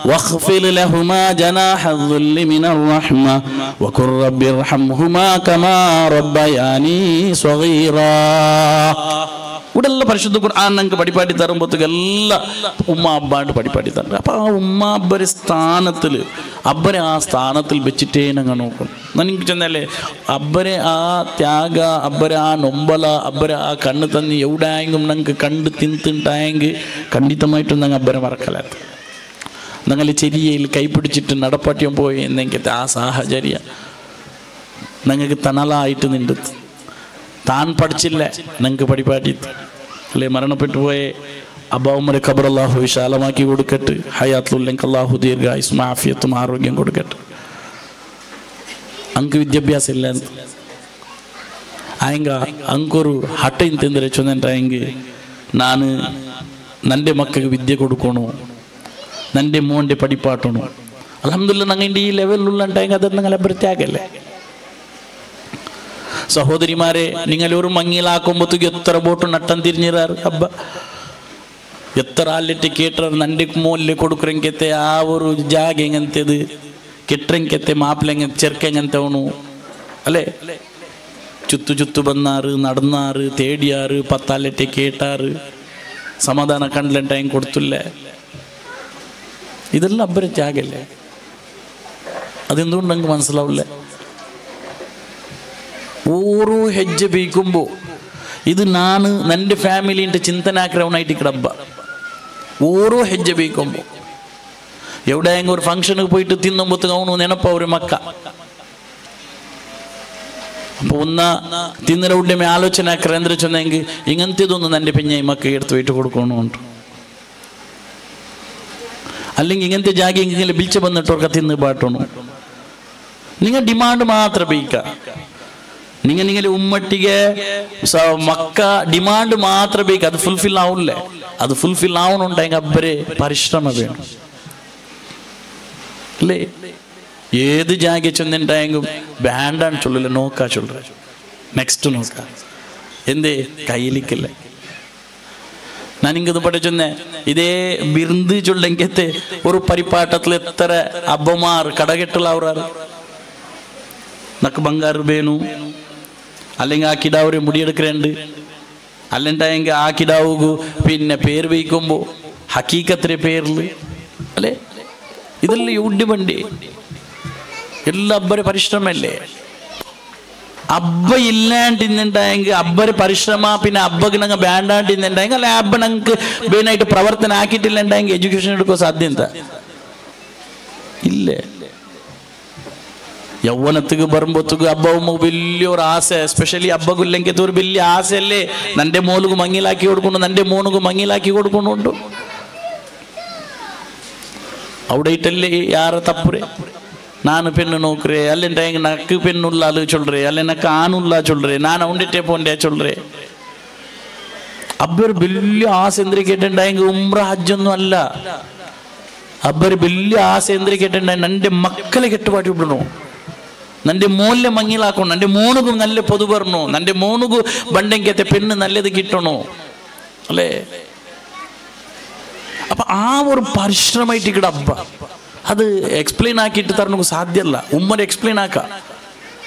واخفض لهما جناح الذل من الرحمة وقل رب ارحمهما كما ربياني صغيرا ഇവിടെല്ലാം പരിശുദ്ധ ഖുർആൻ ഞങ്ങൾക്ക് പഠിപ്പാട്ടി തരുമ്പോഴത്തേക്കെല്ലാം ഉമ്മ അബ്ബാണ്ട് പഠിപ്പാട്ടി തരും അപ്പം ആ ഉമ്മ അബ്ബരെ സ്ഥാനത്തിൽ അബ്ബരെ ആ സ്ഥാനത്തിൽ വെച്ചിട്ടേ ഞങ്ങൾ നോക്കണം എനിക്ക് ചെന്നാലേ അബ്ബരെ ആ ത്യാഗ അബ്ബരെ ആ നൊമ്പല അബ്ബരെ ആ കണ്ണ് തന്നി എവിടെയെങ്കിലും ഞങ്ങൾക്ക് കണ്ട് തിന്നിട്ടുണ്ടായെങ്കിൽ ഖണ്ഡിതമായിട്ടും ഞങ്ങൾ അബ്ബരെ മറക്കലാത്ത ഞങ്ങൾ ചെരിയയിൽ കൈപ്പിടിച്ചിട്ട് നടപ്പാട്ടിയും പോയി എന്നെങ്കിൽ ആ സാഹചര്യം ഞങ്ങൾക്ക് തണലായിട്ട് നിണ്ട് താൻ പഠിച്ചില്ല ഞങ്ങൾക്ക് പഠിപ്പാട്ടി അല്ലെ മരണപ്പെട്ടു പോയെ അബ്ബാവുമ്മരെ ഖബർ അല്ലാഹു വിശാലമാക്കി കൊടുക്കട്ടെ ഹയാത്തുല്ലെങ്കിൽ അല്ലാഹു ദീർഘായുസ്സും ആഫിയത്തും ആരോഗ്യം കൊടുക്കട്ടെ ಅಂಕ ವಿದ್ಯಾಭ್ಯಾಸ ಇಲ್ಲ ಅಂತ ಆಯಂಗ ಅಂಕೋರು ಹಠ ಇಂತಂದ್ರೆ ಚೊಂದಂಟ ಹೆಂಗೆ ನಾನು ನಂಡೆ ಮಕ್ಕಳಿಗೆ ವಿದ್ಯೆ ಕೊಡ್ಕೋಣು ನಂಡೆ മോന്റെ പഠിപ്പാട്ടണു അൽഹംദുലില്ലാഹ് ഞങ്ങളുടെ ഈ ലെവലിലുള്ളണ്ടായെങ്കിൽ അത് നിങ്ങളെ പ്രത്യേകല്ലേ സഹോദരിമാരെ നിങ്ങളൊരു മങ്ങിയിലാക്കുമ്പോഴത്തേക്ക് എത്ര ബോട്ട് നട്ടം തിരിഞ്ഞിറാറ് അബ്ബ എത്ര ആലിട്ട് കേട്ടർ നന്റെ മോലിൽ കൊടുക്കുറെങ്കത്തെ ആ ഒരു ജാഗ എങ്ങനത്തേത് കെട്ടറെങ്കത്തെ മാപ്പിളെങ്ങ ചെറുക്കെങ്ങനത്തവണു അല്ലേ ചുത്തു ചുത്തു വന്നാറ് നടന്നാറ് തേടിയാറ് പത്താലിട്ട് കേട്ടാറ് സമാധാന കണ്ടിലുണ്ടായും കൊടുത്തില്ലേ ഇതെല്ലാം അബ്ബരെ ത്യാഗല്ലേ അതെന്തുകൊണ്ട് നമുക്ക് മനസ്സിലാവില്ലേ ഓരോ ಹೆಜ್ಜೆ ಬೀക്കുമ്പോൾ ഇത് ನಾನು ನನ್ನ ಫ್ಯಾಮಿಲಿಂಟ ಚಿಂತನಾಕ್ರವನಾയിട്ട് കിടബ്ബ ഓരോ ಹೆಜ್ಜೆ ಬೀക്കുമ്പോൾ എവിടെയെങ്കിലും ഒരു ഫംഗ്ഷന് പോയിട്ട് തിന്നുമ്പോഴത്തേക്ക് അവನು ನೆನಪ ಅವ್ರ ಮಕ್ಕ അപ്പൊ തിന്നര ഉടമೆ ಆಲೋಚನೆ ಹಾಕ್ರೆ ಅಂದ್ರೆ ಚೆನ್ನಂಗೆ ಇಂಗಂತಿದೊಂದು ನಂಡೆ ಪೆഞ്ഞ ಮಕ್ಕ എടുത്ത് വീട്ട് കൊടുക്കണമുണ്ട് അല്ലെങ്കിൽ ഇങ്ങനത്തെ ജാഗി ഇങ്ങനെ ബിൽച്ച് വന്നിട്ടവർക്ക് തിന്ന് പാട്ടണം നിങ്ങൾ ഡിമാൻഡ് മാത്രം ബേക്ക നിങ്ങൾ ഉമ്മട്ടിಗೆ മക്ക ഡിമാൻഡ് മാത്രം ബേക്ക അത് ഫുൾഫിൽ ആവില്ലേ അത് ഫുൾഫിൽ ആവണുണ്ടെങ്കിൽ അബ്ബരെ പരിശ്രമ വേണം അല്ലേ ഏത് ജാഗി ചെന്നിട്ടായെങ്കിലും വേണ്ടാന്ന് ചൊല്ലില്ല നോക്കാ ചൊല്ല നെക്സ്റ്റ് നോക്ക എന്തേ കയ്യിലേക്കല്ലേ ഞാനിങ്ങത് പഠിച്ചെന്നേ ഇതേ ബിരുന്ത് ചൊല്ലെങ്കത്തെ ഒരു പരിപ്പാട്ടത്തിൽ എത്ര അബ്ബമാർ കടകെട്ടുള്ള അവരാറ് നക്ക് ബംഗാറ് വേണു അല്ലെങ്കിൽ ആ കിടാവരെ മുടിയെടുക്കലുണ്ട് അല്ലെണ്ടായെങ്കിൽ ആ കിടാവുകു പിന്നെ പേര് വയ്ക്കുമ്പോ ഹക്കീക്കത്തിലെ പേരില് അല്ലേ ഇതെല്ലാം യുഡി വണ്ടി എല്ലാ അബ്ബരെ പരിശ്രമല്ലേ അബ്ബ ഇല്ലാണ്ടിന്നുണ്ടായെങ്കിൽ അബ്ബര് പരിശ്രമ പിന്നെ അബ്ബക്ക് ഞങ്ങൾ വേണ്ടാണ്ടിന്നുണ്ടായെങ്കിൽ അല്ലെ അബ്ബ ഞങ്ങൾക്ക് മെയിനായിട്ട് പ്രവർത്തനം ആക്കിയിട്ടില്ലുണ്ടായെങ്കിൽ എഡ്യൂക്കേഷൻ എടുക്കാൻ സാധ്യത ഇല്ലേ യൗവനത്തിക്ക് വരുമ്പോഴത്തേക്ക് അബ്ബ വലിയൊരു ആശ എസ്പെഷ്യലി അബ്ബക്കില്ലെങ്കിൽ ഒരു വലിയ ആശയല്ലേ നന്റെ മോലുക്ക് മങ്ങിലാക്കി കൊടുക്കുന്നു നന്റെ മോനുക്ക് മങ്ങിലാക്കി കൊടുക്കുന്നുണ്ട് അവിടെ ഇട്ടല്ലേ യാര തപ്പുരെ ನಾನು ಪೆನ್ನು ನೋಕ್ರೆ ಅಲ್ಲಿಂದ ಹೆಂಗೆ ನಕ್ಕು ಪೆನ್ನುಲ್ಲ ಅದು ಚೊಲ್ರೆ ಅಲ್ಲಿ ನಕ್ಕ ಆನುಲ್ಲ ಚೊಲ್ರೆ ನಾನು ಅವನಿಟ್ಟೆ ಪೋಂಡೆ ಚೊಲ್ರೆ അബ്ബർ വലിയ ആസേന്ദ്ര കേട്ടിട്ടുണ്ടായെങ്കിൽ ഉംറ ഹജ്ജൊന്നും അല്ല അബ്ബർ വലിയ ആസേന്ദ്ര കേട്ടിട്ടുണ്ടായി നന്റെ മക്കളെ കെട്ടുപാട്ടി വിടണോ നന്റെ മോലെ മങ്ങിലാക്കണം നന്റെ മോനുകും നല്ല പൊതു പറഞ്ഞോ നന്റെ മോനുകു ബണ്ടെങ്കത്തെ പെണ്ണ് നല്ലത് കിട്ടണോ അല്ലേ അപ്പൊ ആ ഒരു പരിശ്രമമായിട്ട് ഇവിടെ അബ്ബ അത് എക്സ്പ്ലെയിൻ ആക്കിയിട്ട് തരണക്ക് സാധ്യമല്ല ഉമ്മരെ എക്സ്പ്ലെയിൻ ആക്ക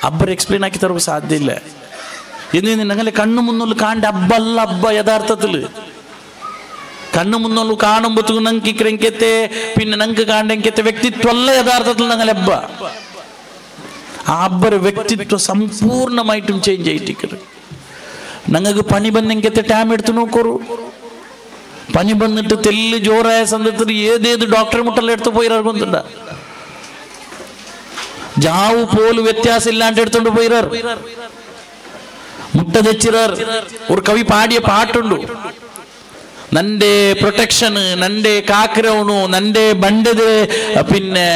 അബ്ബരെ എക്സ്പ്ലെയിൻ ആക്കി തരക്ക് സാധ്യമില്ല എന്ന് ഞങ്ങളെ കണ്ണു മുന്നോട്ട് കാണ്ട അബ്ബല്ല അബ്ബ യഥാർത്ഥത്തില് കണ്ണു മുന്നോട്ട് കാണുമ്പോഴത്തേക്കും ഞങ്ങൾക്ക് ഇക്കരെങ്കത്തെ പിന്നെ ഞങ്ങൾക്ക് കാണ്ടെങ്കത്തെ വ്യക്തിത്വമല്ല യഥാർത്ഥത്തിൽ ഞങ്ങളെ അബ്ബ ആ അബ്ബരെ വ്യക്തിത്വം സമ്പൂർണ്ണമായിട്ടും ചേഞ്ച് ആയിട്ടിക്കറ് ഞങ്ങൾക്ക് പനി ബന്നെങ്കത്തെ ടൈം എടുത്ത് നോക്കൂ പനി വന്നിട്ട് തെല്ല് ജോറായ സന്ദർഭത്തിൽ ഏതേത് ഡോക്ടറെ മുട്ടെല്ലാം എടുത്ത് പോയി ഇറങ്ങുന്നുണ്ട ജാവ് പോലും വ്യത്യാസം ഇല്ലാണ്ട് എടുത്തോണ്ട് പോയിറർ മുട്ട തെച്ചിറർ ഒരു കവി പാടിയ പാട്ടുണ്ട് നന്റെ പ്രൊട്ടക്ഷന് നന്റെ കാക്രവണു നന്റെ ബണ്ടത് പിന്നെ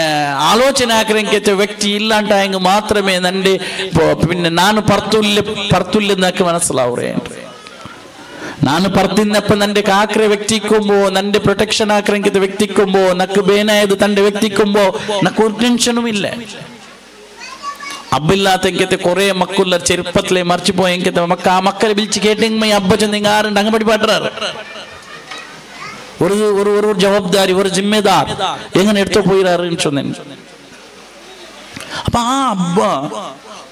ആലോചന ആക്രമിക്കത്തെ വ്യക്തി ഇല്ലാണ്ടായെങ്കിൽ മാത്രമേ നന്റെ പിന്നെ ನಾನು ಪರ್ತುಲ್ಯഎന്നൊക്കെ മനസ്സിലാവുറേ ನಾನು ಪರ್ತಿನ್ನಪ್ಪ ನಂಡೆ ಕಾಕ್ರೆ ವ್ಯಕ್ತಿಕ್ಕುಂಬೋ ನಂಡೆ ಪ್ರೊಟೆಕ್ಷನ್ ಆಕ್ರಂಕಿತ ವ್ಯಕ್ತಿಕ್ಕುಂಬೋ ನಕ್ಕು ಬೇನಾಯದು ತಂಡೆ ವ್ಯಕ್ತಿಕ್ಕುಂಬೋ ನಕ್ಕು ഒരു ടെൻഷനും ഇല്ല അബ്ബില്ലാത്തെങ്കത്തെ കുറെ മക്കുള്ള ചെറുപ്പത്തിലെ മറിച്ചു പോയെങ്കത്തെ മക്ക ആ മക്കളെ വിളിച്ച് കേട്ടെങ്കിൽ അബ്ബ ചെന്നെങ്കിൽ ആരുണ്ട് അങ്ങ് പഠിപ്പാട്ടാറ് ഒരു ജവാബ്ദാരി ഒരു ജിമ്മേദാർ എങ്ങനെ എടുത്തു പോയിരാറ് ചൊന്നെ അപ്പൊ ആ അബ്ബ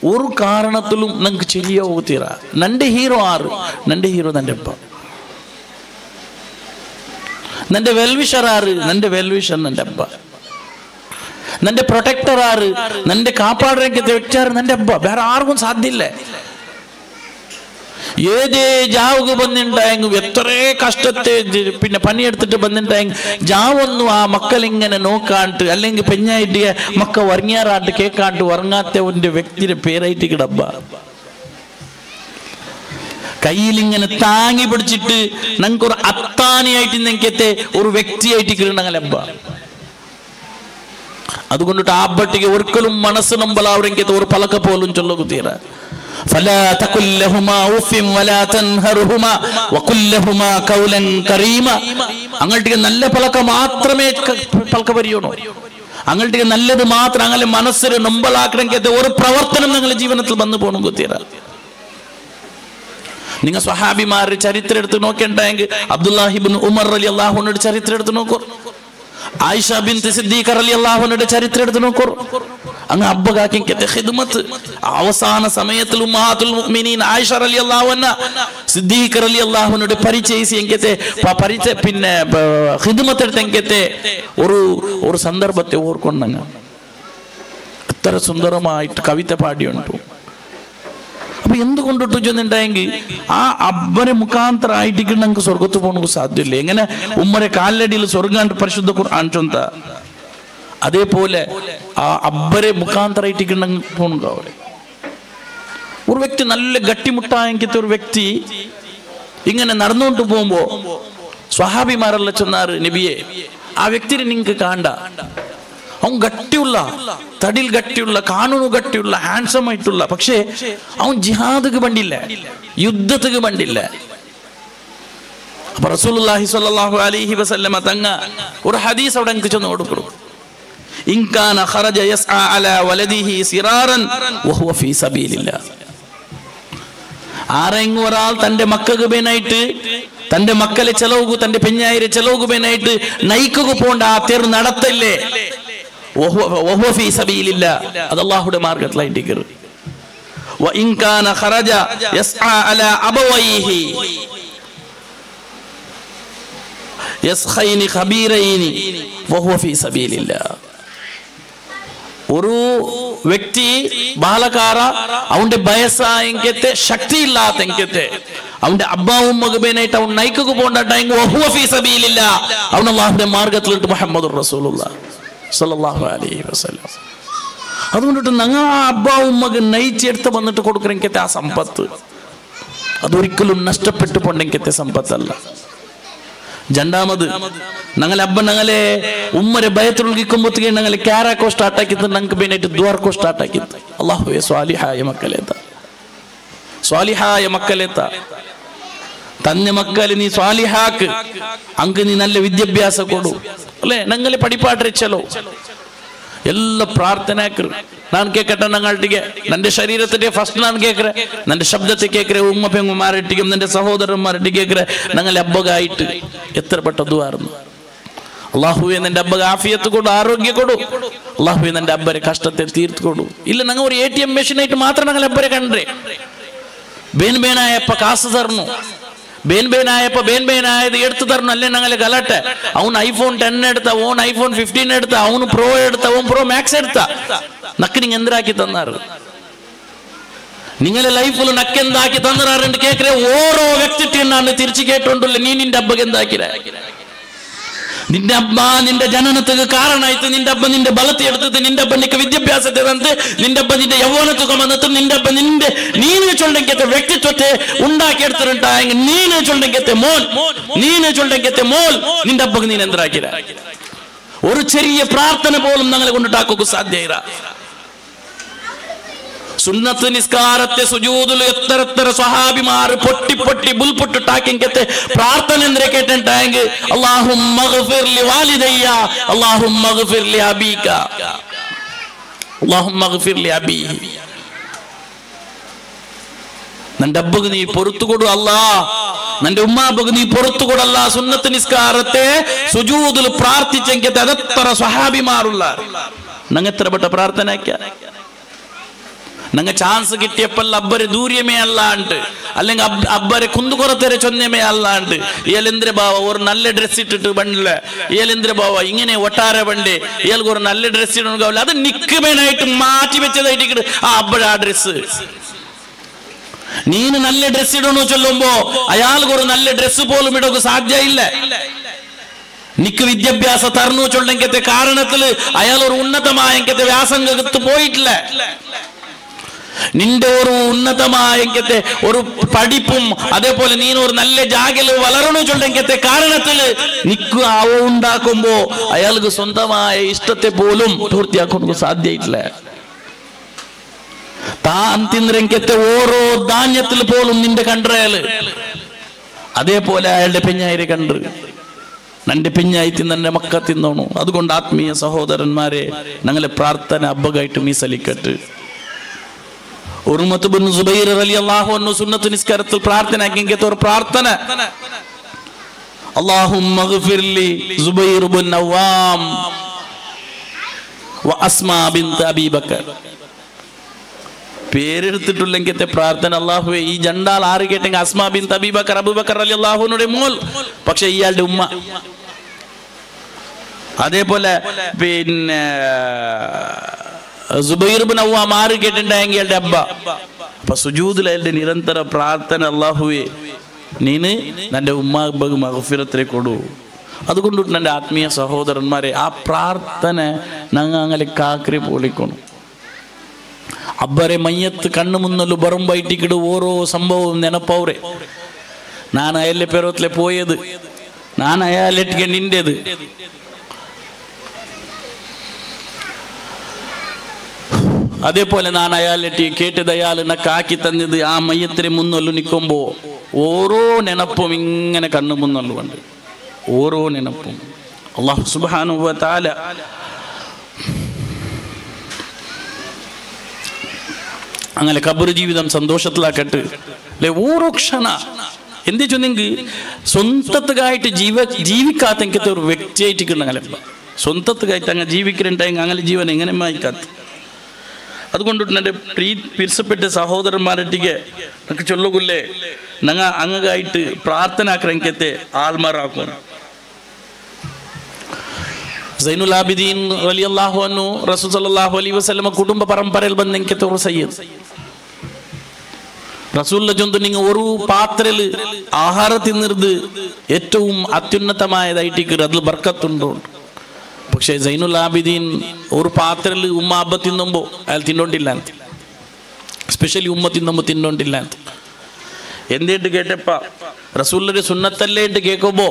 ഒരു കാരണത്തിലും നമുക്ക് ശരിയാവുക നന്റെ ഹീറോ ആറ് നന്റെ ഹീറോ നന്റെ അബ്ബ നന്റെ വെൽവിഷർ ആറ് നന്റെ വെൽവിഷർ നന്റെ അബ്ബ നന്റെ പ്രൊട്ടക്ടർ ആറ് നന്റെ കാപ്പാടരംഗത്തെ വ്യക്തി ആറ് നന്റെ അബ്ബ വേറെ ആർക്കും സാധ്യമില്ല ഏതേ ജാവുക ബന്നിണ്ടായെങ്കിൽ എത്രേ കഷ്ടത്തെ പിന്നെ പണിയെടുത്തിട്ട് ബന്നിണ്ടായെങ്കിൽ ജാവൊന്നും ആ മക്കളിങ്ങനെ നോക്കാണ്ട് അല്ലെങ്കിൽ പെഞ്ഞായിട്ട് മക്ക ഉറങ്ങിയാറാണ്ട് കേക്കാണ്ട് ഉറങ്ങാത്തവന്റെ വ്യക്തിയുടെ പേരായിട്ട് കിടബ്ബ കയ്യിലിങ്ങനെ താങ്ങി പിടിച്ചിട്ട് ഞങ്ങൾക്കൊരു അത്താനിയായിട്ട് നിങ്ങത്തെ ഒരു വ്യക്തിയായിട്ട് കിടണങ്ങലബ്ബ അതുകൊണ്ടിട്ട് ആ അബ്ബട്ടിക്ക് ഒരിക്കലും മനസ്സ് നമ്പലാവരെങ്കിൽ ഒരു പലക്ക പോലും ചൊല്ലുക തീര فلا تقل لهما اوف ولا تنهرهما وقل لهما قولا كريما അങ്ങൾട്ടിಗೆ നല്ല പലക മാത്രമേ പലക വരിയോണോ അങ്ങൾട്ടിಗೆ നല്ലത് മാത്രം അങ്ങനെ മനസ്സിനെ നമ്പലാക്കണമെങ്കിൽ ഒരു പ്രവർത്തനം നിങ്ങളുടെ ജീവിതത്തിൽ വന്നു പോകണം കുത്തിയറ നിങ്ങൾ സ്വഹാബിമാരുടെ ചരിത്രം എടുത്ത് നോക്കേണ്ടെങ്കിൽ അബ്ദുല്ലാഹി ഇബ്നു ഉമർ റളിയല്ലാഹു അൻഹുവിന്റെ ചരിത്രം എടുത്ത് നോക്കൂ ആയിഷ ബിൻത് സിദ്ദീഖ റളിയല്ലാഹു അൻഹയുടെ ചരിത്രം എടുത്ത് നോക്കൂ അങ്ങ് അബ്ബകാക്കിന്റെ ഖിദ്മത്ത് അവസാന സമയത്തിൽ ഉമ്മഹാത്തുൽ മുഅ്മിനീൻ ആയിഷ റളിയല്ലാഹു അൻഹ സിദ്ദീഖ റളിയല്ലാഹു അൻഹയുടെ പരിചയിಸಿ എങ്കത്തെ പരിചയ പിന്നെ ഖിദ്മത്ത് എടുത്തെങ്കത്തെ ഒരു സന്ദർഭത്തെ ഓർക്കൊണ്ടങ്ങ എത്ര സുന്ദരമായിട്ട് കവിത പാടിയുണ്ട് അപ്പൊ എന്തുകൊണ്ടിട്ട് ചെന്നുണ്ടായെങ്കിൽ ആ അബ്ബരെ മുഖാന്തരമായിട്ട് ഞങ്ങൾക്ക് സ്വർഗത്ത് പോകണമെങ്കിൽ സാധ്യമില്ല എങ്ങനെ ഉമ്മരെ കാലടിയിൽ സ്വർഗം പരിശുദ്ധ ഖുർആൻ ചൊന്ത അതേപോലെ ആ അബ്ബരെ മുഖാന്തരമായിട്ട് പോകണമെങ്കിൽ ഒരു വ്യക്തി നല്ല ഗട്ടിമുട്ടായെങ്കിലത്തെ ഒരു വ്യക്തി ഇങ്ങനെ നടന്നുകൊണ്ട് പോകുമ്പോ സ്വഹാബിമാരെല്ലാം ചെന്നാറ് നബിയെ ആ വ്യക്തിനെ നിങ്ങൾക്ക് കാണണ്ട, അവൻ ഗട്ടിയുള്ള തടിയിൽ ഗട്ടിയുള്ള കാണുന്നു ഗട്ടിയുള്ള ഹാൻസം ആയിട്ടുള്ള, പക്ഷേ അവൻ ജിഹാദുക്ക് ബണ്ടില്ല, യുദ്ധத்துக்கு ബണ്ടില്ല. അപ്പൊ റസൂലുള്ളാഹി സ്വല്ലല്ലാഹു അലൈഹി വസല്ലമ തങ്ങ ഒരു ഹദീസ് അവിടെ എനിക്ക് ചെന്ന് കൊടുക്കും. ഇൻകാന ഖറജ യസ്ആ അലാ വലദിഹി സിറാറൻ വഹുവ ഫീ സബീലില്ലാഹ്. ആരെങ്കിലും ഒരാൾ തന്റെ മക്കൾക്ക് വേനായിട്ട് തന്റെ മക്കളെ ചെലവുകു തന്റെ പെഞ്ഞായിരെ ചെലവുകു വേനായിട്ട് നയിക്കുക പോണ്ട ആ തെർ നടത്തല്ലേ, വഹുവ ഫീ സബീലില്ലാഹ്, അത് അല്ലാഹുവിന്റെ മാർഗ്ഗത്തിലായിട്ട് കയറി. വ ഇൻകാന ഖറജ യസ്ആ അലാ അബവൈഹി യസ്ഖൈനി ഖബീറൈനി വഹുവ ഫീ സബീലില്ലാഹ്. ഒരു വ്യക്തി ബാലകാര അവന്റെ വയസ്സായെങ്കത്തെ ശക്തി ഇല്ലാത്തെങ്കത്തെ അവന്റെ അബ്ബാവും മകബേനായിട്ട് അവൻ നയിക്കുക പോകണ്ടെങ്കിൽ വഹുവ ഫീ സബീലില്ലാഹ്, അവൻ അല്ലാഹുവിന്റെ മാർഗ്ഗത്തിലിട്ട് മുഹമ്മദുർ റസൂലുള്ളാഹി സ്വല്ലല്ലാഹു അലൈഹി വസല്ലം. അതുകൊണ്ടിട്ട് ഞങ്ങൾ ആ അബ്ബാവും മകൻ നയിച്ചെടുത്ത് വന്നിട്ട് കൊടുക്കണമെങ്കിൽ ആ സമ്പത്ത് അതൊരിക്കലും നഷ്ടപ്പെട്ടു പോണ്ടെങ്കിൽ സമ്പത്തല്ല. രണ്ടാമത് ഞങ്ങളെ അബ്ബ ഞങ്ങളെ ഉമ്മരെ ഭയത്തിലുൾക്കുമ്പോഴത്തേക്ക് ഞങ്ങളെ ക്യാരാക്കോ സ്റ്റാർട്ട് ആക്കിയത്, ഞങ്ങൾക്ക് വേണ്ടിയിട്ട് ദ്വാർക്കോ സ്റ്റാർട്ട് ആക്കിയത്. അല്ലാഹുവേ സ്വാലിഹായ മക്കളെത്ത തന്നെ മക്കളെ നീ സ്വാലിഹാക്ക്, അങ്ക് നീ നല്ല വിദ്യാഭ്യാസ കൊടു അല്ലെ, ഞങ്ങളെ പഠിപ്പാട്ടിച്ചല്ലോ ಎಲ್ಲ ಪ್ರಾರ್ಥನೆ ನಾನು ಕೇಳ್ಕಟ್ಟ ನಂಗಳ್ಟಿಗೆ ನನ್ನ ಶರೀರത്തിന്റെ ಫಸ್ಟ್ ನಾನು ಕೇಳ್ಕ್ರೆ, ನನ್ನ ಶಬ್ದത്തെ കേൾക്രെ, ഉമ്മ പെങ്ങന്മാരെട്ടിക്കും എൻ്റെ സഹോദരന്മാരെട്ടി കേൾക്രെ, ഞങ്ങളെ അബ്ബകായിട്ട് എത്രപ്പെട്ട ദുആർന്നു. അല്ലാഹുവേ നിന്റെ അബ്ബക്ക് ആഫിയത്ത് കൊടു, ആരോഗ്യം കൊടു. അല്ലാഹുവേ നിന്റെ അബ്ബരെ കഷ്ടത്തെ തീർത്തു കൊടു. ഇല്ല ഞങ്ങൾ ഒരു ATM മെഷീനായിട്ട് മാത്രം ഞങ്ങൾ അബ്ബരെ കണ്ടേ. ബേനായപ്പ കാസ് തർന്നു, ബേനായപ്പോ ബേനായത് എടുത്തു തരണം അല്ലേ ഞങ്ങളെ ഗലാട്ടെ. അവൻ iPhone 10 എടുത്ത, ഓൻ iPhone 15 എടുത്ത, അവന് പ്രോ എടുത്ത, ഓൻ പ്രോ മാക്സ് എടുത്ത. നക്ക് നിങ്ങൾ എന്താക്കി തന്നാറ്, നിങ്ങളെ ലൈഫിൽ നക്കെന്താക്കി തന്നാറുണ്ട് കേൾക്കേ. ഓരോ വ്യക്തിത്വം ഞാൻ തിരിച്ചു കേട്ടോണ്ടല്ലേ നീ നിന്റെ അബ്ബക്ക് എന്താക്കിര. നിന്റെ അബ്ബ നിന്റെ ജനനത്തിന് കാരണമായിട്ട് നിന്റെ അബ്ബ നിന്റെ ബലത്തെ എടുത്തിട്ട് നിന്റെ അബ്ബ നിനക്ക് വിദ്യാഭ്യാസത്തെ തന്നിട്ട് നിന്റെ അബ്ബ നിന്റെ യൗവനത്തുക വന്നിട്ട് നിന്റെ അബ്ബ നിന്റെ നീന് ചൊല്ലെങ്കത്തെ വ്യക്തിത്വത്തെ ഉണ്ടാക്കിയെടുത്തിട്ടുണ്ടായെങ്കിൽ നീന് ചൊല്ലെങ്കത്തെ മോൻ നിന്റെ അബ്ബക്ക് നീൻ എന്താക്കിര. ഒരു ചെറിയ പ്രാർത്ഥന പോലും ഞങ്ങളെ കൊണ്ടിട്ടാക്കുക സാധ്യത. സുന്നത്ത് നിസ്കാരത്തെ സുജൂദിൽ എത്ര സ്വഹാബിമാർ പൊട്ടി പൊട്ടി ബുൽപൊട്ടിട്ടാക്കിങ്കത്തെ പ്രാർത്ഥന എന്തിനെ കേട്ടിട്ടുണ്ടെങ്കിൽ അല്ലാഹുമ്മഗ്ഫിർ ലി വാലിദയ്യ, അല്ലാഹുമ്മഗ്ഫിർ ലി അബീക, അല്ലാഹുമ്മഗ്ഫിർ ലി അബീഹി. നിന്റെ അബ്ബക്ക് നീ പൊറുത്തു കൊടു അല്ലാ, നിന്റെ ഉമ്മാബക്ക് നീ പൊറുത്തു കൊടുല്ല. സുന്നത്ത് നിസ്കാരത്തെ സുജൂദിൽ പ്രാർത്ഥിച്ചെങ്കിൽ അതെത്ര സ്വഹാബിമാറുള്ള ഞങ്ങൾ എത്രപ്പെട്ട പ്രാർത്ഥനയ്ക്ക. ഞങ്ങൾ ചാൻസ് കിട്ടിയപ്പോൾ അബ്ബരെ ദൂര്യമേ അല്ലാണ്ട് അല്ലെങ്കിൽ അബ്ബരെ കുന്തുകുറത്തേരെ ചൊന്നമേ അല്ലാണ്ട് ഇയാളെന്തിര ബാവ ഒരു നല്ല ഡ്രസ് ഇട്ടിട്ട് ബണ്ടില്ല, ഇയാളെന്തിര ബാവ ഇങ്ങനെ ഒട്ടാര ബണ്ടേ, ഇയാൾക്ക് ഒരു നല്ല ഡ്രസ് ഇടണ, അത് നിക്കുമേനായിട്ട് മാറ്റി വെച്ചതായിട്ട് ആ അബ്ബടെ ആ ഡ്രസ്. നീന് നല്ല ഡ്രസ് ഇടണോ ചൊല്ലുമ്പോ അയാൾക്ക് ഒരു നല്ല ഡ്രസ് പോലും ഇടക്ക് സാധ്യയില്ല. നിക്ക് വിദ്യാഭ്യാസ തർന്നു ചൊല്ലെങ്കത്തെ കാരണത്തില് അയാൾ ഒരു ഉന്നതമായ വ്യാസംഗത്ത് പോയിട്ടില്ല. നിന്റെ ഒരു ഉന്നതമായ ഒരു പഠിപ്പും അതേപോലെ നീ ഒരു നല്ല ജാഗല് വളരണു ചൊല്ലെങ്കത്തെ കാരണത്തില് നിക്ക് ഉണ്ടാക്കുമ്പോ അയാൾക്ക് സ്വന്തമായ ഇഷ്ടത്തെ പോലും പൂർത്തിയാക്കാൻ സാധ്യയില്ല. താൻ തിന്നരങ്കത്തെ ഓരോ ധാന്യത്തിൽ പോലും നിന്റെ കണ്ടയാള് അതേപോലെ അയാളുടെ പെഞ്ഞായിരെ കണ്ട് നന്റെ പെഞ്ഞായി തിന്നെ മക്ക തിന്നോണു. അതുകൊണ്ട് ആത്മീയ സഹോദരന്മാരെ ഞങ്ങളെ പ്രാർത്ഥന അബ്ബകായിട്ട് മീസലിക്കട്ട്. ഉർമത്ത് ബിൻ സുബൈർ റളിയല്ലാഹു അൻഹു സുന്നത്ത് നിസ്കാരത്തിൽ പ്രാർത്ഥനയ്ക്ക് ഒരു പ്രാർത്ഥന, അല്ലാഹുമ്മ ഗ്ഫിർ ലി സുബൈർ ബിൻ നവാം വ അസ്മാ ബിൻത് അബീ ബക്കർ. പേരെടുത്തിട്ടുള്ളെങ്കിൽ പ്രാർത്ഥന അല്ലാഹുവേ ഈ ജണ്ടാൾ ആര് കേട്ടെങ്കിൽ അസ്മാ ബിൻത് അബീ ബക്കർ അബൂബക്കർ റളിയല്ലാഹു അൻഹുയുടെ മോൾ, പക്ഷെ ഇയാളുടെ ഉമ്മ. അതേപോലെ പിന്നെ സുബൈർ ബിൻ അവ്വാം ആര് കേട്ടിട്ടുണ്ടായെങ്കിൽ അയാളുടെ അബ്ബ. അപ്പൊ സുജൂദിൽ അയാളുടെ നിരന്തര പ്രാർത്ഥന അല്ലാഹുവേ നീന് നിന്റെ ഉമ്മ അബ്ബക്ക് മഗ്ഫിറത്തിനെ കൊടു. അതുകൊണ്ടിട്ട് എൻ്റെ ആത്മീയ സഹോദരന്മാരെ ആ പ്രാർത്ഥന ഞങ്ങൾ അങ്ങനെ കാക്കറി പൊളിക്കണം. ಅಬ್ಬರೆ ಮಯ್ಯತ್ತು ಕಣ್ಣು ಮುನ್ನಲು ಬರುಂಬೈಟಿಕಿಡು ಓರೋ ಸಂಭವ ನೆನಪವ್ರೆ. ನಾನು ಅಯಲ್ಲೆ ಪೆರೋತ್ಲೆ ಪೋಯದು, ನಾನು ಅಯಾಲೆಟ್ಟಿಗೆ ನಿಂಡೆದು. അതേപോലെ ഞാൻ അയാളെട്ടി കേട്ടത് അയാൾ എനക്ക് ആക്കി തന്നത് ആ മയ്യത്തിന് മുന്നൊല്ലു നിൽക്കുമ്പോ ഓരോ നെനപ്പും ഇങ്ങനെ കണ്ണു മുന്നൊല്ലു ഉണ്ട്. ഓരോ നെനപ്പും അല്ലാഹു സുബ്ഹാനഹു വ തആല അങ്ങനെ ഖബർ ജീവിതം സന്തോഷത്തിലാക്കട്ടെ അല്ലെ. ഓരോ ക്ഷണ എന്ത് ചൊന്നെങ്കിൽ സ്വന്തത്തുകായിട്ട് ജീവിക്കാത്ത ഒരു വ്യക്തിയായിട്ട് അങ്ങനെ സ്വന്തത്തുകായിട്ട് അങ്ങനെ ജീവിക്കുന്നുണ്ടെങ്കിൽ അങ്ങനെ ജീവൻ എങ്ങനെ മായിക്കാത്ത. അതുകൊണ്ടിട്ട് എൻ്റെ പിരിസപ്പെട്ട സഹോദരന്മാരൊട്ടിಗೆ നമുക്ക് ചൊല്ലുകൊല്ലേ ഞങ്ങൾ അങ്ങായിട്ട് പ്രാർത്ഥന ആക്രമിക്കത്തെ ആൾമാറാക്കും. സൈനുൽ ആബിദീൻ റളിയല്ലാഹു അൻഹു റസൂൽ സല്ലല്ലാഹു അലൈഹി വസല്ലം കുടുംബ പരമ്പരയിൽ ಬಂದೆಂಕೆ ഒരു സയ്യിദ് റസൂലിന്റെ ചൊന്തു നിങ്ങൾ ഒരു പാത്രയിൽ ആഹാരം തിന്നിരുത് ഏറ്റവും അത്യുന്നതമായതായിട്ട് അതിൽ ബർക്കത്തുണ്ടോ. പക്ഷേ സൈനുൽ ആബിദീൻ ഒരു പാത്രത്തിൽ ഉമ്മ അബ്ബ തിന്നുമ്പോൾ അയാൾ തിന്നോണ്ടില്ല, സ്പെഷ്യലി ഉമ്മ തിന്നുമ്പോൾ തിന്നോണ്ടില്ല. എന്തിട്ട് കേട്ടപ്പ റസൂലിന്റെ സുന്നത്തല്ലേ ഇട്ട് കേൾക്കുമ്പോ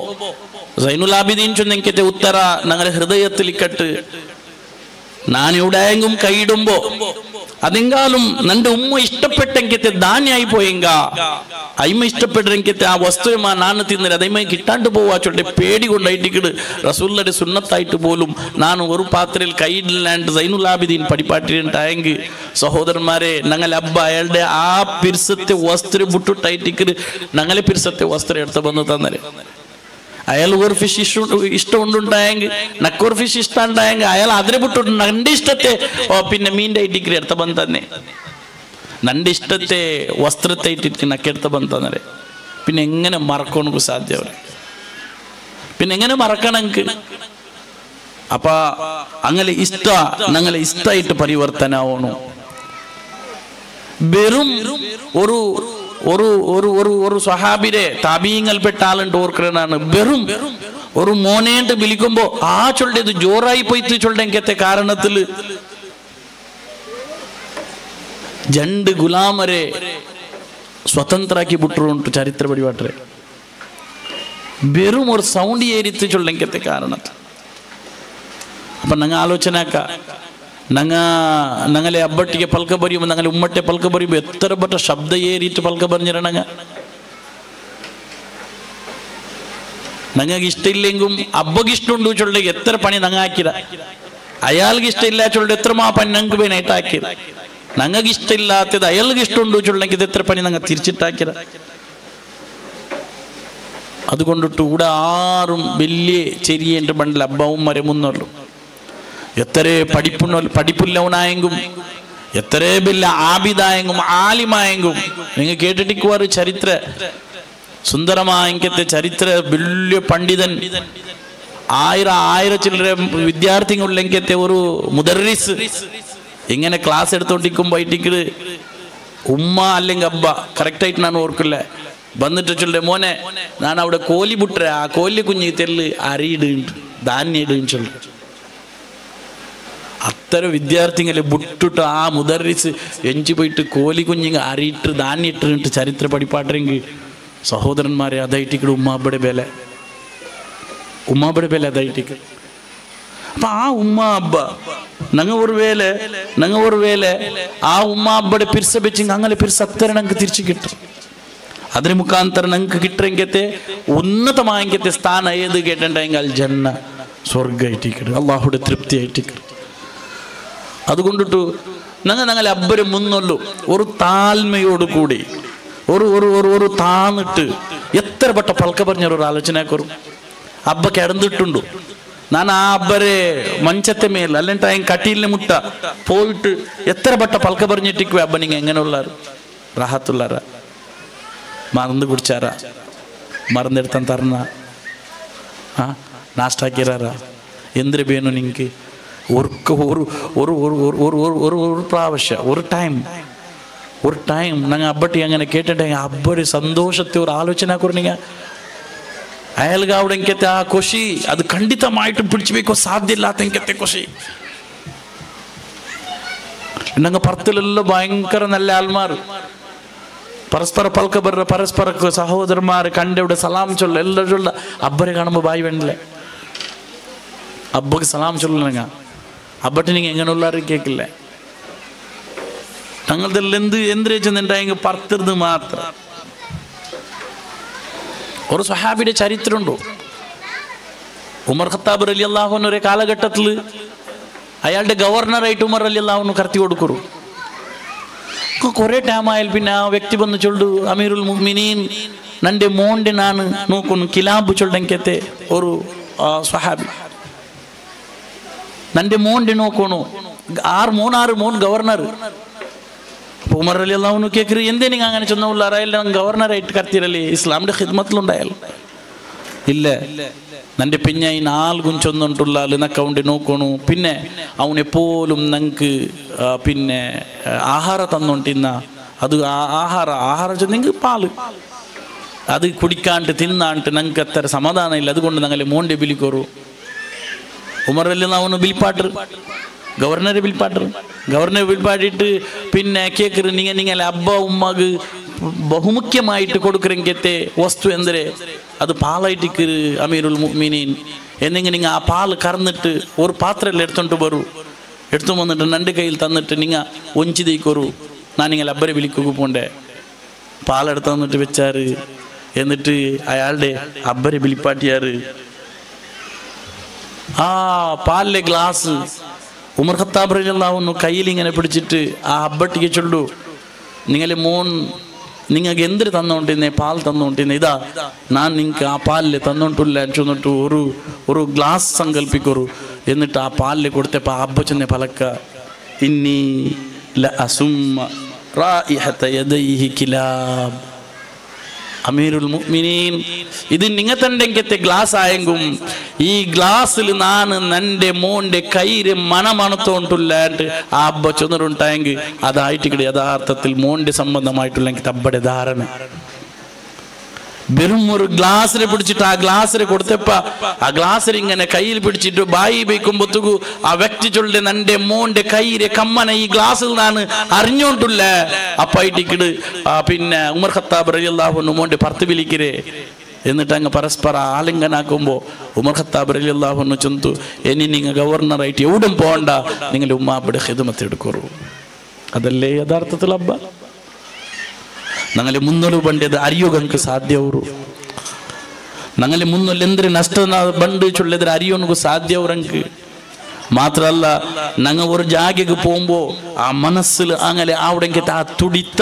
സൈനുൽ ആബിദീൻ ചൊന്നെങ്കത്തെ ഉത്തര ഞങ്ങളുടെ ഹൃദയത്തിൽ ഇക്കട്ട് ഞാൻ എവിടെയെങ്കിലും കൈയിടുമ്പോ അതെങ്കാലും നന്റെ ഉമ്മ ഇഷ്ടപ്പെട്ടെങ്കത്തെ ധാന്യായി പോയെങ്ക അയിമ ഇഷ്ടപ്പെട്ടെങ്കത്തെ ആ വസ്തുവമാ നാണ് തിന്നത് അതേമ കിട്ടാണ്ട് പോവാ ചൊല്ലെ പേടി കൊണ്ടായിട്ടിക്കിട് റസൂലിന്റെ സുന്നത്തായിട്ട് പോലും ഞാൻ ഒരു പാത്രയിൽ കൈയിടില്ലാണ്ട് സൈനുൽ ആബിദീൻ പഠിപ്പാട്ടിട്ടുണ്ടായെങ്കിൽ സഹോദരന്മാരെ ഞങ്ങൾ അബ്ബ അയാളുടെ ആ പിർസത്തെ വസ്ത്രം വിട്ടിട്ടായിട്ടിക്കിട് ഞങ്ങളെ പിർസത്തെ വസ്ത്രം എടുത്ത് വന്ന് തന്നെ. അയാൾ ഒരു ഫിഷ് ഇഷ്ടം കൊണ്ടുണ്ടായെങ്കിൽ നക്കൊരു ഫിഷ് ഇഷ്ടം ഉണ്ടായെങ്കിൽ അയാൾ അതിനെ വിട്ടിട്ട് നന്റെ ഇഷ്ടത്തെ പിന്നെ മീൻ്റെ ഡിഗ്രി എടുത്ത ಬಂದು തന്നെ നന്റെ ഇഷ്ടത്തെ വസ്ത്രത്തെ ഇട്ടിട്ട് നക്കെടുത്ത ಬಂದು തന്നെ. പിന്നെ എങ്ങനെ മറക്കണക്ക് സാധ്യത? പിന്നെ എങ്ങനെ മറക്കണക്ക്? അപ്പ അങ്ങനെ ഞങ്ങളെ ഇഷ്ടമായിട്ട് പരിവർത്തനാവണു. വെറും ഒരു ഒരു ഒരു ഒരു ഒരു സ്വഹാബിരെ താബീങ്ങൽപ്പെട്ട ആളുണ്ട് ഓർക്കണാണ്. വെറും ഒരു മോനേണ്ട് വിളിക്കുമ്പോ ആ ചൊല്ലേത് ജോറായി പോയിട്ട് ചൊല്ലേങ്കത്തെ കാരണത്തില് രണ്ട് ഗുലാമരെ സ്വതന്ത്രാക്കി ಬಿಟ್ಟರು ചരിത്ര പരിപാടി. വെറും ഒരു സൗണ്ട് ഏരിത്ത് ചൊല്ലേങ്കത്തെ കാരണത്തിൽ. അപ്പൊ ഞങ്ങൾ ആലോചനാക്ക ഞങ്ങളെ അബ്ബട്ടിಗೆ പൽಕ ಬರೆಯುമ്പോൾ ഞങ്ങളെ ഉമ്മട്ടെ പൽಕ ಬರೆಯುമ്പോൾ എത്ര ബട്ട ശബ്ദ ഏറിയിട്ട് പൽക പറഞ്ഞിരണങ്ങ. ഞങ്ങൾക്ക് ഇഷ്ടമില്ലെങ്കിലും അബ്ബക്ക് ഇഷ്ടമുണ്ട് ചൊല്ലേക്ക് എത്ര പണി ഞങ്ങൾ ആക്കിര. അയാൾക്ക് ഇഷ്ടമില്ല ചൊല്ലിട്ട് എത്ര മാ പണി ഞങ്ങൾക്ക് വേണമായിട്ട് ആക്കിയത്. ഞങ്ങൾക്ക് ഇഷ്ടമില്ലാത്തത് അയാൾക്ക് ഇഷ്ടമുണ്ട് ചൊല്ലേക്ക് ഇത് എത്ര പണി ഞങ്ങൾ തിരിച്ചിട്ടാക്കിര. അതുകൊണ്ടിട്ട് ഇവിടെ ആറും വലിയ ചെറിയ ബണ്ടിൽ അബ്ബവും മരമുന്നുള്ളൂ. എത്ര പഠിപ്പുള്ളവനായെങ്കും എത്ര വലിയ ആബിദായെങ്കും ആലിമായെങ്കും നിങ്ങൾ കേട്ടിട്ടിക്കുവാറ് ചരിത്ര സുന്ദരമായത്തെ ചരിത്ര വലിയ പണ്ഡിതൻ ആയിരം ചില്ലറ വിദ്യാർത്ഥികളുടെ ഒരു മുദർറിസ് ഇങ്ങനെ ക്ലാസ് എടുത്തോണ്ടിരിക്കുമ്പോയിട്ടിക്ക് ഉമ്മ അല്ലെങ്കിൽ അബ്ബ കറക്റ്റായിട്ട് ഞാൻ ഓർക്കില്ല വന്നിട്ട് ചൊല്ലേ മോനെ ഞാൻ അവിടെ കോലി വിട്ടേ ആ കോലി കുഞ്ഞി തെല്ല് അരിയിടുണ്ട് ധാന്യം ഇടും ചൊല്ലു. അത്തരം വിദ്യാർത്ഥികളെ വിട്ടിട്ട് ആ മുദർറിസ് എഞ്ചി പോയിട്ട് കോലി കുഞ്ഞിങ്ങ അരിയിട്ട് ധാന്യം ഇട്ടിട്ട് ചരിത്ര പഠിപ്പാട്ടെങ്കിൽ സഹോദരന്മാരെ അതായിട്ടിക്കട് ഉമ്മാബടെ ബേല അതായിട്ടിക്ക. അപ്പൊ ആ ഉമ്മ അബ്ബ ഞങ്ങൾ ഒരു വേല ആ ഉമ്മ അബ്ബടെ പിർസ വെച്ചെങ്കിൽ അങ്ങനെ പിർസ അത്തര ഞങ്ങൾക്ക് തിരിച്ചു കിട്ടും. അതിന് മുഖാന്തരം ഞങ്ങൾക്ക് കിട്ടുമെങ്കത്തെ ഉന്നതമായെങ്കത്തെ സ്ഥാനം ഏത് കേട്ടിട്ടുണ്ടെങ്കിൽ ജന്ന സ്വർഗമായിട്ടിക്കട് അള്ളാഹുടെ തൃപ്തി ആയിട്ടിക്കട്. അതുകൊണ്ടിട്ട് ഞങ്ങളെ അബ്ബര് മുന്നൊല്ലു ഒരു താഴ്മയോട് കൂടി ഒരു ഒരു ഒരു ഒരു താന്നിട്ട് എത്ര വട്ട പൽക്ക പറഞ്ഞൊരു ആലോചനക്കൊരു അബ്ബ കിടന്നിട്ടുണ്ടു. ഞാൻ ആ അബ്ബരെ മഞ്ചത്തെ മേൽ അല്ലെങ്കിൽ കട്ടിയിലെ മുട്ട പോയിട്ട് എത്ര വട്ട പൽക്ക പറഞ്ഞിട്ടിക്കു അബ്ബ നിങ്ങൾ എങ്ങനെയുള്ളാറ് റാഹത്തുള്ളാര മറന്ന് കുടിച്ചാരാ മറന്നെടുത്താൻ തരണ ആ നാഷ്ടാക്കിയറാ എന്തിനു വേണു നിങ്ങൾക്ക് ഒരു പ്രാവശ്യം ഒരു ടൈം ഞങ്ങൾ അബ്ബട്ടി അങ്ങനെ കേട്ടിട്ടുണ്ടെങ്കിൽ അബ്ബടി സന്തോഷത്തെ ഒരു ആലോചന കുറഞ്ഞ അയാൾക്ക് അവിടെ എനിക്കത്തെ ആ കൊശി അത് ಖಂಡಿತമായിട്ടും പിടിച്ചു വെക്കോ സാധ്യമില്ലാത്ത എനിക്കത്തെ കൊശി ഞങ്ങൾ പുറത്തിലെല്ലാം ഭയങ്കര നല്ല ആൾമാർ, പരസ്പര പൽക്കബറ പരസ്പര സഹോദരന്മാർ കണ്ടവിടെ സലാം ചൊല്ല എല്ലാം ചൊല്ല. അബ്ബരെ കാണുമ്പോൾ ബായ് വേണ്ടില്ലേ, അബ്ബക്ക് സലാം ചൊല്ലണങ്ങ. അബ്ബട്ട് നിങ്ങൾ എങ്ങനെയുള്ളവരും കേൾക്കില്ലേ? ഞങ്ങളതെല്ലാം എന്ത് വെച്ചെന്നുണ്ടെങ്കിൽ പറത്തിരുന്ന് മാത്രം. ഒരു സ്വഹാബിയുടെ ചരിത്രമുണ്ടോ? ഉമർ ഖത്താബ് റളിയല്ലാഹു അൻഹു ഒരു കാലഘട്ടത്തിൽ അയാളുടെ ഗവർണറായിട്ട് ഉമർ റളിയല്ലാഹു അൻഹു കടത്തി കൊടുക്കൂ. കുറേ ടൈമായാൽ പിന്നെ ആ വ്യക്തി വന്ന് ചൊല്ലു, അമീറുൽ മുഅ്മിനീൻ നന്റെ മോൻ്റെ നാണ് നോക്കുന്നു കിലാബ് ചൊല്ലങ്കത്തെ ഒരു സ്വഹാബി നന്റെ മോൻ്റെ നോക്കണു. 6 മോൻ ഗവർണർ. ഉമർ റളിയല്ലാഹു അൻഹു കേൾക്കറ്, എന്തേ നിങ്ങൾ അങ്ങനെ ചൊന്നുള്ളാറ? എല്ലാം ഗവർണറായിട്ട് കടത്തിരല്ലേ, ഇസ്ലാമിന്റെ ഖിദ്മത്തിലുണ്ടായാലും ഇല്ല. നന്റെ പെഞ്ഞായി 4 ചൊന്നുണ്ടുള്ള നക്കൗണ്ട് നോക്കണു. പിന്നെ അവനെപ്പോലും ഞങ്ങൾക്ക് പിന്നെ ആഹാരം തന്നോണ്ടിന്ന അത് ആഹാരം ചെന്നെങ്കിൽ പാല് അത് കുടിക്കാണ്ട് തിന്നാണ്ട് ഞങ്ങൾക്ക് അത്ര സമാധാനം ഇല്ല. അതുകൊണ്ട് ഞങ്ങളെ മോൻ്റെ ബിലിക്കോറു. ഉമർ റളിയല്ലാഹു അൻഹു ബിൽപ്പാട്ടർ, ഗവർണറെ ബിൽപ്പാട്ടിട്ട് പിന്നെ കേക്കറ്, നിങ്ങളെ അബ്ബ ഉമ്മക്ക് ബഹുമുഖ്യമായിട്ട് കൊടുക്കറെങ്കത്തെ വസ്തു എന്തരെ അത് പാലായിട്ട് അമീറുൽ മുഅ്മിനീൻ എന്നെങ്കിൽ നിങ്ങൾ ആ പാല് കറന്നിട്ട് ഒരു പാത്രത്തിൽ എടുത്തോണ്ട് എടുത്തു വന്നിട്ട് 2 കയ്യിൽ തന്നിട്ട് നിങ്ങൾ ഒഞ്ചി തേക്കൊരു ഞാൻ നിങ്ങൾ അബ്ബരെ വിളിക്കുക പോണ്ടേ. പാലെടുത്ത് തന്നിട്ട് വെച്ചാറ്. എന്നിട്ട് അയാളുടെ അബ്ബരെ വിളിപ്പാട്ടിയാറ്. ആ പാലിലെ ഗ്ലാസ് ഉമർ ഖത്താബ് റളിയല്ലാഹു അൻഹു കയ്യിൽ ഇങ്ങനെ പിടിച്ചിട്ട് ആ അബ്ബട്ടിക്ക് ചൊല്ലു, നിങ്ങളെ മോൻ നിങ്ങൾക്ക് എന്തിന് തന്നോണ്ടിരുന്നേ? പാൽ തന്നോണ്ടിരുന്നേ. ഇതാ ഞാൻ നിങ്ങൾക്ക് ആ പാലിൽ തന്നോണ്ടില്ല ചൊന്നിട്ട് ഒരു ഗ്ലാസ് സങ്കല്പിക്കൊരു. എന്നിട്ട് ആ പാലിൽ കൊടുത്തപ്പോൾ ആ അബ്ബ ചെന്നെ പലക്ക, ഇന്നി ല അസുമ്മ റായിഹത യദൈഹി കിലാബ് അമീറുൽ മുഅ്മിനീൻ, ഇത് നിങ്ങൾ തണ്ടെങ്കത്തെ ഗ്ലാസ് ആയെങ്കും ഈ ഗ്ലാസ്സിൽ നാണ് നന്റെ മോന്റെ കയ്യില് മണമണത്തോണ്ടില്ലാണ്ട് ആ അബ്ബ ചൊന്നിട്ടുണ്ടായെങ്കിൽ അതായിട്ട് യഥാർത്ഥത്തിൽ മോന്റെ സംബന്ധമായിട്ടുള്ള തബ്ബടെ ധാരണ. വെറും ഒരു ഗ്ലാസിനെ പിടിച്ചിട്ട് ആ ഗ്ലാസിനെ കൊടുത്തപ്പോ ആ ഗ്ലാസിൽ ഇങ്ങനെ കയ്യിൽ പിടിച്ചിട്ട് ബായി വയ്ക്കുമ്പോഴത്തേക്കു ആ വ്യക്തി ചൊല്ലെ നന്റെ മോന്റെ കയ്യിലെ കമ്മനെ ഈ ഗ്ലാസ്സിൽ നിന്നാണ് അറിഞ്ഞോണ്ടില്ല. അപ്പായിട്ടിക്കിട് പിന്നെ ഉമർ ഖത്താബ് റളിയല്ലാഹു അൻഹു മോന്റെ ഭർത്ത് വിളിക്കരേ. എന്നിട്ട് അങ്ങ് പരസ്പര ആലിംഗനാക്കുമ്പോൾ ഉമർ ഖത്താബ് റളിയല്ലാഹു അൻഹു ചൊന്തു, ഇനി നിങ്ങൾ ഗവർണറായിട്ട് എവിടും പോകണ്ട, നിങ്ങളുടെ ഉമ്മാബിയുടെ ഖിദ്മത്ത് എടുക്കൂ. അതല്ലേ യഥാർത്ഥത്തിൽ അബ്ബ ഞങ്ങളെ മുന്നോട്ട് ಬಂದಿದ್ದು ಅರಿಯೋಗಂಕ ಸಾಧ್ಯವರು ഞങ്ങളെ മുന്നിൽ എന്തൊരു നഷ്ടം ಬಂದು ചൊല്ലിದ್ರೆ ಅರಿಯೋನಗೂ സാധ്യവരങ്ക് മാത്രമല്ല. ഞങ്ങൾ ഒരു ജാഗയ്ക്ക് പോകുമ്പോൾ ആ മനസ്സിൽ അങ്ങനെ അവിടെങ്കിൽ ആ തുടിത്ത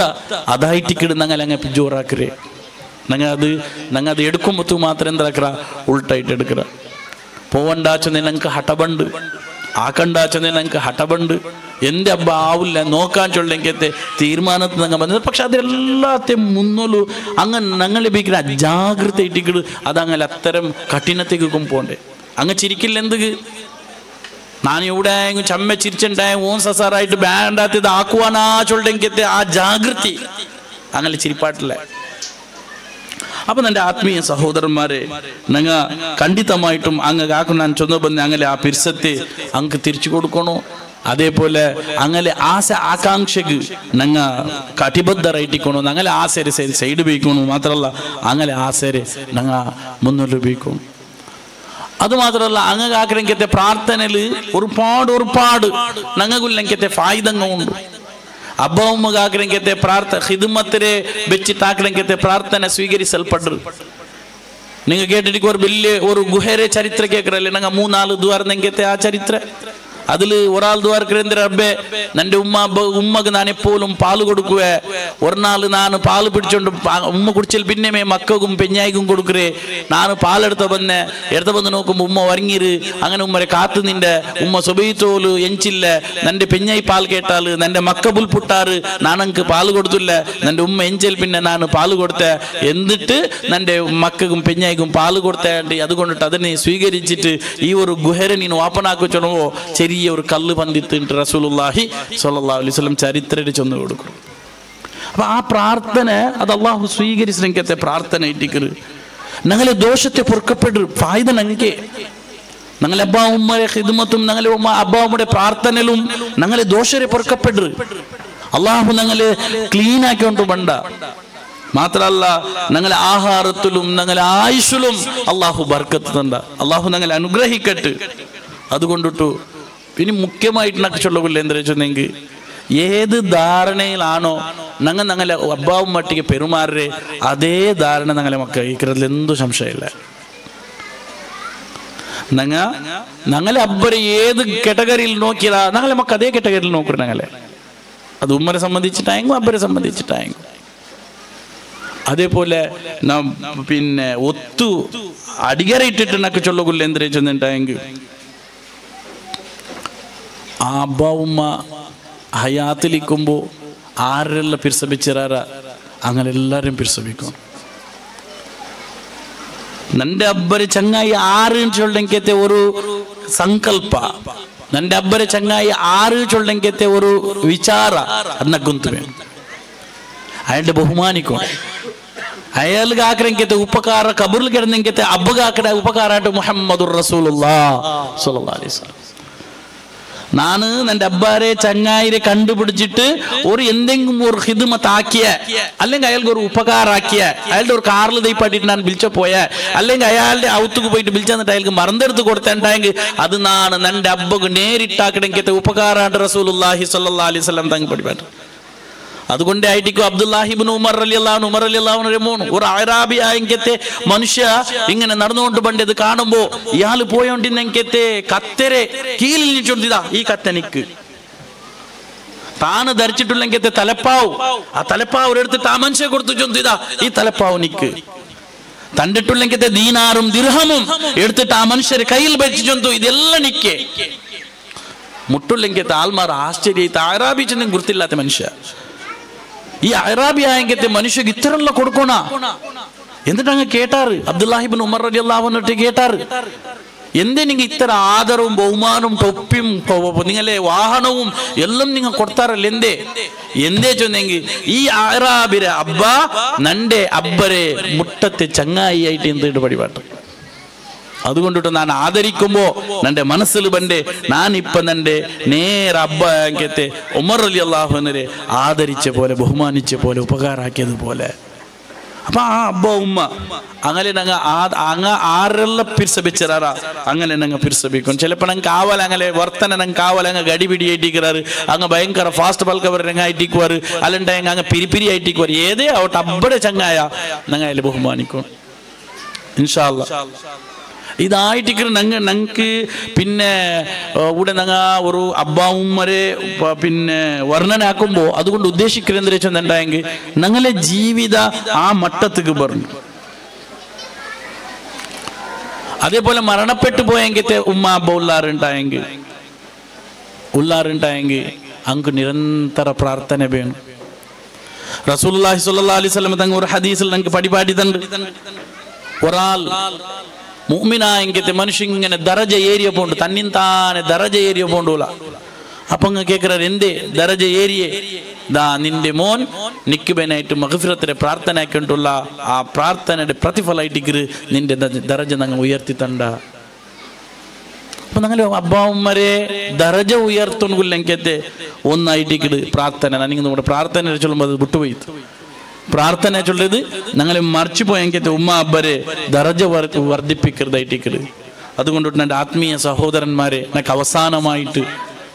അതായിട്ടിക്കിട് ഞങ്ങൾ അങ്ങനെ ജോറാക്കരേ. ഞങ്ങൾ അത് എടുക്കുമ്പോൾ മാത്രം എന്താക്കറ ഉൾട്ടായിട്ട് എടുക്കറ. പോവണ്ടാച്ചെന്ന് ഞങ്ങൾക്ക് ഹട്ടബണ്ട്, ആക്കണ്ടാച്ചെന്ന് ഞങ്ങൾക്ക് ഹട്ടബണ്ട്. എൻ്റെ അബ്ബ ആവില്ല നോക്കാൻ ചൊല്ലെങ്കത്തെ തീരുമാനത്തിൽ ഞങ്ങൾ വന്നത്. പക്ഷെ അതെല്ലാത്തെയും മുന്നോലു അങ്ങനെ ഞങ്ങളെ ഉപയോഗിക്കുന്ന അജാഗ്രത ഇട്ടിക്കിട് അതങ്ങനെ അത്തരം കഠിനത്തേക്ക് പോണ്ടേ. അങ്ങ് ചിരിക്കില്ല എന്തൊക്കെ ഞാൻ ഇവിടെ ചമ്മ ചിരിച്ചുണ്ടായ ഓൻ സസാറായിട്ട് ബാൻഡാത്തത് ആക്കുവാനാ ചൊല്ലെങ്കത്തെ ആ ജാഗ്രത അങ്ങനെ ചിരിപ്പാട്ടില്ല. അപ്പം എൻ്റെ ആത്മീയ സഹോദരന്മാരെ, ഞങ്ങൾ ಖಂಡಿತമായിട്ടും അങ്ങ് കാക്കുന്ന ചൊന്നു ಬಂದು അങ്ങനെ ആ പിരിസത്തെ അങ്ങ് തിരിച്ചു കൊടുക്കണോ. അതേപോലെ അങ്ങനെ ആശ ആകാംക്ഷക്ക് ഞങ്ങൾ കടിബദ്ധരായിട്ടിക്കണോ. ഞങ്ങളെ ആശരെ സൈഡ് ഉപയോഗിക്കണു. മാത്രമല്ല അങ്ങനെ ആശരെ ഞങ്ങൾ മുന്നോട്ട് ഉപയോഗിക്കണം. അതുമാത്രമല്ല അങ്ങ് കാക്കരങ്കത്തെ പ്രാർത്ഥനയിൽ ഒരുപാട് ഞങ്ങൾക്കുള്ളങ്കത്തെ ഫായിദങ്ങളുണ്ട്. ಅಬ್ಬ ಉಮ್ಮಗಾಗ್ರಂಗೆ ಪ್ರಾರ್ಥನೆ ഹിദ്മത്തിനെ വെച്ചിട്ടാക്കലെങ്കത്തെ പ്രാർത്ഥന സ്വീകരിಸಲ್ಪಡ್ರು. നിങ്ങൾ കേട്ടിട്ട് ഒരു ഗുഹയുടെ ചരിത്രം കേൾക്കറല്ലേ? ഞങ്ങൾ 3-4 ദ്വാരനെങ്കത്തെ ആ ചരിത്രം അതിൽ ഒരാൾ ദ്വാരക്കരേന്ദ്ര അബ്ബെ നന്റെ ഉമ്മക്ക് ഞാൻ എപ്പോഴും പാല് കൊടുക്കുവേ. ഒരു നാൾ ഞാൻ പാല് പിടിച്ചോണ്ട് ഉമ്മ കുടിച്ചാൽ പിന്നെ മക്കൾക്കും പെഞ്ഞായിക്കും കൊടുക്കറേ. ഞാൻ പാലെടുത്ത വന്ന് നോക്കുമ്പോൾ ഉമ്മ ഉറങ്ങിര്. അങ്ങനെ ഉമ്മരെ കാത്തു നിന്റെ ഉമ്മ സുബൈത്തോല് എഞ്ചില്ല. നന്റെ പെഞ്ഞായി പാൽ കേട്ടാല് നന്റെ മക്ക പുൽപുട്ടാറ് നാനക്ക് പാല് കൊടുത്തില്ല. നന്റെ ഉമ്മ എഞ്ചൽ പിന്നെ ഞാൻ പാല് കൊടുത്ത. എന്നിട്ട് നന്റെ മക്കൾക്കും പെഞ്ഞായിക്കും പാല് കൊടുത്തേണ്ടി അതുകൊണ്ടിട്ട് അതിനെ സ്വീകരിച്ചിട്ട് ഈ ഒരു ഗുഹരെ നീ വാപ്പനാക്കുവോ ചെറിയ ഒരു കല്ല് പന്തിട്ട് റസൂലുള്ളാഹി സ്വല്ലല്ലാഹു അലൈഹി വസല്ലം ചരിത്രത്തിൽ ചൊന്നു കൊടുക്കും. അപ്പൊ ആ പ്രാർത്ഥന അത് അള്ളാഹു സ്വീകരിച്ചിരിക്കത്തെ പ്രാർത്ഥന ഇട്ടിക്കറ്. ഞങ്ങളെ ദോഷത്തെ പൊറുക്കപ്പെട്ട് ഫായ്ദ ഞങ്ങൾക്ക് ഞങ്ങളെ അബ്ബ ഉമ്മയുടെ ഖിദ്മത്തും ഞങ്ങളെ അബ്ബ ഉമ്മയുടെ പ്രാർത്ഥനയിലും ഞങ്ങളെ ദോഷരെ പൊറുക്കപ്പെട്ടു. അള്ളാഹു ഞങ്ങളെ ക്ലീൻ ആക്കിക്കൊണ്ട് ബണ്ട. മാത്രല്ല ഞങ്ങളെ ആഹാരത്തിലും ഞങ്ങളെ ആയുഷിലും അള്ളാഹു ബർക്കത്ത് തണ്ട. അള്ളാഹു ഞങ്ങളെ അനുഗ്രഹിക്കട്ടെ. അതുകൊണ്ടിട്ടു ഇനി മുഖ്യമായിട്ട് നക്ക് ചൊല്ലുകില്ല എന്താ വെച്ചെങ്കിൽ ഏത് ധാരണയിലാണോ ഞങ്ങളെ അബ്ബാവും മട്ടിക്ക് പെരുമാറേ അതേ ധാരണ ഞങ്ങളെ മക്കൾ ഈ കിടത്തിൽ എന്തും സംശയമില്ല. ഞങ്ങളെ അബ്ബരെ ഏത് കാറ്റഗറിയിൽ നോക്കിയതാ ഞങ്ങളെ മക്കൾ അതേ കാറ്റഗറിയിൽ നോക്കണം. ഞങ്ങളെ അത് ഉമ്മരെ സംബന്ധിച്ചിട്ടായെങ്കിലും അബ്ബരെ സംബന്ധിച്ചിട്ടായെങ്കിലും അതേപോലെ പിന്നെ ഒത്തു അടികരയിട്ടിട്ട് നക്ക് ചൊല്ലുകില്ല എന്താ വെച്ചിട്ടുണ്ടെങ്കിൽ ആ അബ്ബ ഉമ്മ ഹയാത്തിലിരിക്കുമ്പോൾ ആരെല്ലാം പിർസപിച്ചിറാറ അങ്ങനെ എല്ലാവരും പിർസപിക്കും. നന്റെ അബ്ബരെ ചങ്ങായി ആറ് ചൊല്ലെങ്കത്തെ ഒരു സങ്കല്പ, നന്റെ ಅಬ್ಬರೆ ಚಂಗಾಯಿ ಆರು ಚೊಳ್ಳೆಂಗೆತೆ ഒരു ವಿಚಾರ ಅದನ್ನ ಗುಂತುವೆ ಅಯ್ಯಂಡೆ ಬಹುಮಾನಿಕೊಂಡು ಅಯ್ಯಲ್ಗೆ ಹಾಕ್ರಂಗೆತೆ ಉಪಕಾರ ಕಬುರ್ಲ್ ಗೆಡಂಗೆತೆ ಅಬ್ಬಗೆ ಹಾಕಡೆ ಉಪಕಾರ ಆಟ ಮುಹಮ್ಮದುರ್ ರಸೂಲುಲ್ಲಾಹ್ സ്വല്ലല്ലാഹു അലൈഹി വസല്ലം. ನಾನು ನನ್ನ ಅಬ್ಬಾರೆ ಚಂಗಾಯಿರೆ ಕಂಡುപിടിച്ചിട്ട് ഒരു എന്തെങ്കിലും ഒരു ഹിദ്മത്ത് ആക്കിയ അല്ലെങ്കിൽ അയാൾക്ക് ഒരു ഉപകാരം ആക്കിയ അയാളുടെ ഒരു കാറിൽ ദൈപ്പാട്ടിട്ട് ഞാൻ വിളിച്ച പോയ അല്ലെങ്കിൽ അയാളുടെ ഔത്തുക്ക് പോയിട്ട് വിളിച്ചു തന്നിട്ട് അയാൾക്ക് മറന്നെടുത്ത് കൊടുത്തിട്ടുണ്ടെങ്കിൽ അത് നാണ് എൻ്റെ അബ്ബക്ക് നേരിട്ടാക്കണമെങ്കിൽ ഉപകാരമായിട്ട് റസൂലുള്ളാഹി സ്വല്ലല്ലാഹു അലൈഹി വസല്ലം തങ്ങൾ പഠിപ്പാട്ട്. അതുകൊണ്ട് ആയിട്ടിക്കും അബ്ദുല്ലാഹിബ്നു ഉമർ റളിയല്ലാഹു ഉമർ റളിയല്ലാഹു മോൻ ഒരു അറാബി ആയെങ്കത്തെ മനുഷ്യ ഇങ്ങനെ നടന്നുകൊണ്ട് പണ്ടത് കാണുമ്പോ ഇയാൾ പോയോണ്ടിന്നെങ്കത്തെ കത്തരെ കീഴിൽ നിൽച്ചോണ്ടിതാ ഈ കത്തനിക്ക് താന് ധരിച്ചിട്ടുള്ളെങ്കത്തെ തലപ്പാവ് ആ തലപ്പാവ് എടുത്തിട്ട് ആ മനുഷ്യ കൊടുത്തു ചൊന്തിതാ ഈ തലപ്പാവ് നിക്ക് തണ്ടിട്ടുള്ളെങ്കത്തെ ദീനാറും ദിർഹമും എടുത്തിട്ട് ആ മനുഷ്യരെ കയ്യിൽ വെച്ച് ചൊന്തു ഇതെല്ലാം നിക്കേ മുട്ടുള്ളെങ്കത്തെ ആൾമാർ ആശ്ചര്യ അറാബി ചെന്നും ഗുർത്തില്ലാത്ത മനുഷ്യ ഈ അറാബി ആയെങ്കത്തെ മനുഷ്യക്ക് ഇത്തരമുള്ള കൊടുക്കണ എന്നിട്ട് അങ്ങ് കേട്ടാറ് അബ്ദുല്ലാഹിബ്നു ഉമർ റളിയല്ലാഹു അൻഹു കേട്ടാറ് എന്തേ നിങ്ങൾ ഇത്ര ആദരവും ബഹുമാനവും ടൊപ്പിയും നിങ്ങളെ വാഹനവും എല്ലാം നിങ്ങൾ കൊടുത്താറല്ല എന്തേ ചൊന്നെങ്കിൽ ഈ അറാബിരെ അബ്ബ നന്റെ അബ്ബരെ മുട്ടത്തെ ചങ്ങായി ആയിട്ട് എന്തിട്ട് പടിപാട്ട്. അതുകൊണ്ടിട്ട് ഞാൻ ആദരിക്കുമ്പോ നന്റെ മനസ്സിൽ ബണ്ടേ ഞാൻ ഇപ്പൊ നന്റെ നേരെ അബ്ബ അങ്കത്തെ ഉമർ റളിയല്ലാഹു അൻഹുവിനെ ആദരിച്ച പോലെ ബഹുമാനിച്ച പോലെ ഉപകാരാക്കിയത് പോലെ. അപ്പൊ ആ അബ്ബ ഉമ്മ അങ്ങനെ അങ്ങ് ആരെല്ലാം പിർസപിച്ചാറാ അങ്ങനെ ഞങ്ങൾ പിർസപിക്കും. ചിലപ്പോൾ ഞങ്ങൾ കാവൽ അങ്ങനെ വർത്തന ഞങ്ങൾ കാവൽ അങ്ങ് ഗടിപിടി ആയിട്ടിക്കാറ് അങ്ങ് ഭയങ്കര ഫാസ്റ്റ് പൽക്കവർ ഞങ്ങൾ ആയിട്ടിക്കുവാറ് അല്ലണ്ട അങ്ങ് പിരിപിരി ആയിട്ടിക്കുവാറ് ഏതേ ആവട്ടെ അബ്ബടെ ചങ്ങായ ഞങ്ങൾ അതിൽ ബഹുമാനിക്കും ഇൻഷാ അല്ലാഹ്. ഇതായിട്ട് ഞങ്ങൾക്ക് പിന്നെ ഇവിടെ ഞങ്ങൾ ഒരു അബ്ബ ഉമ്മരെ പിന്നെ വർണ്ണനാക്കുമ്പോൾ അതുകൊണ്ട് ഉദ്ദേശിക്കുന്നത് എന്താ വെച്ചിട്ടുണ്ടെങ്കിൽ ഞങ്ങളെ ജീവിത ആ മട്ടത്തേക്ക് പറഞ്ഞു. അതേപോലെ മരണപ്പെട്ടു പോയെങ്കിൽ ഉമ്മ അബ്ബ ഉള്ളാറുണ്ടായെങ്കിൽ അങ്ങ് നിരന്തര പ്രാർത്ഥന വേണം. റസൂലുള്ളാഹി സ്വല്ലല്ലാഹു അലൈഹി വസല്ലം തങ്ങൾ ഒരു ഹദീസിൽ ഞങ്ങൾക്ക് പടിപാടിട്ടുണ്ട്. ഒരാൾ മുഅ്മിനായെങ്കിൽ മനുഷ്യൻ ഇങ്ങനെ ദറജ ഏരിയ പോണ്ട് തന്നിന്താനെ ദറജ ഏരിയ പോണ്ടൂല. അപ്പൊ അങ്ങ് കേൾക്കാറ് എന്തേ ദറജ ഏരിയ ദാ നിന്റെ മോൻ നിക്കുബനായിട്ട് മഗ്ഫിറത്തിലെ പ്രാർത്ഥന ആക്കിയിട്ടുള്ള ആ പ്രാർത്ഥനയുടെ പ്രതിഫലമായിട്ട് നിന്റെ ദറജ ഞങ്ങൾ ഉയർത്തി തണ്ട. അപ്പൊ ഞങ്ങൾ അബ്ബാവുമ്മരെ ദറജ ഉയർത്തുന്നില്ലെങ്കത്തെ ഒന്നായിട്ട് പ്രാർത്ഥന നിങ്ങൾ നമ്മുടെ പ്രാർത്ഥന ചൊല്ലുമ്പോൾ അത് വിട്ടുപോയി പ്രാർത്ഥന ചൊല്ലത് ഞങ്ങളെ മറിച്ചു പോയെങ്കിൽ ഉമ്മ അബ്ബരെ ദറജ വർദ്ധിപ്പിക്കരുതായിട്ട്. അതുകൊണ്ടിട്ട് എൻ്റെ ആത്മീയ സഹോദരന്മാരെ എനിക്ക് അവസാനമായിട്ട്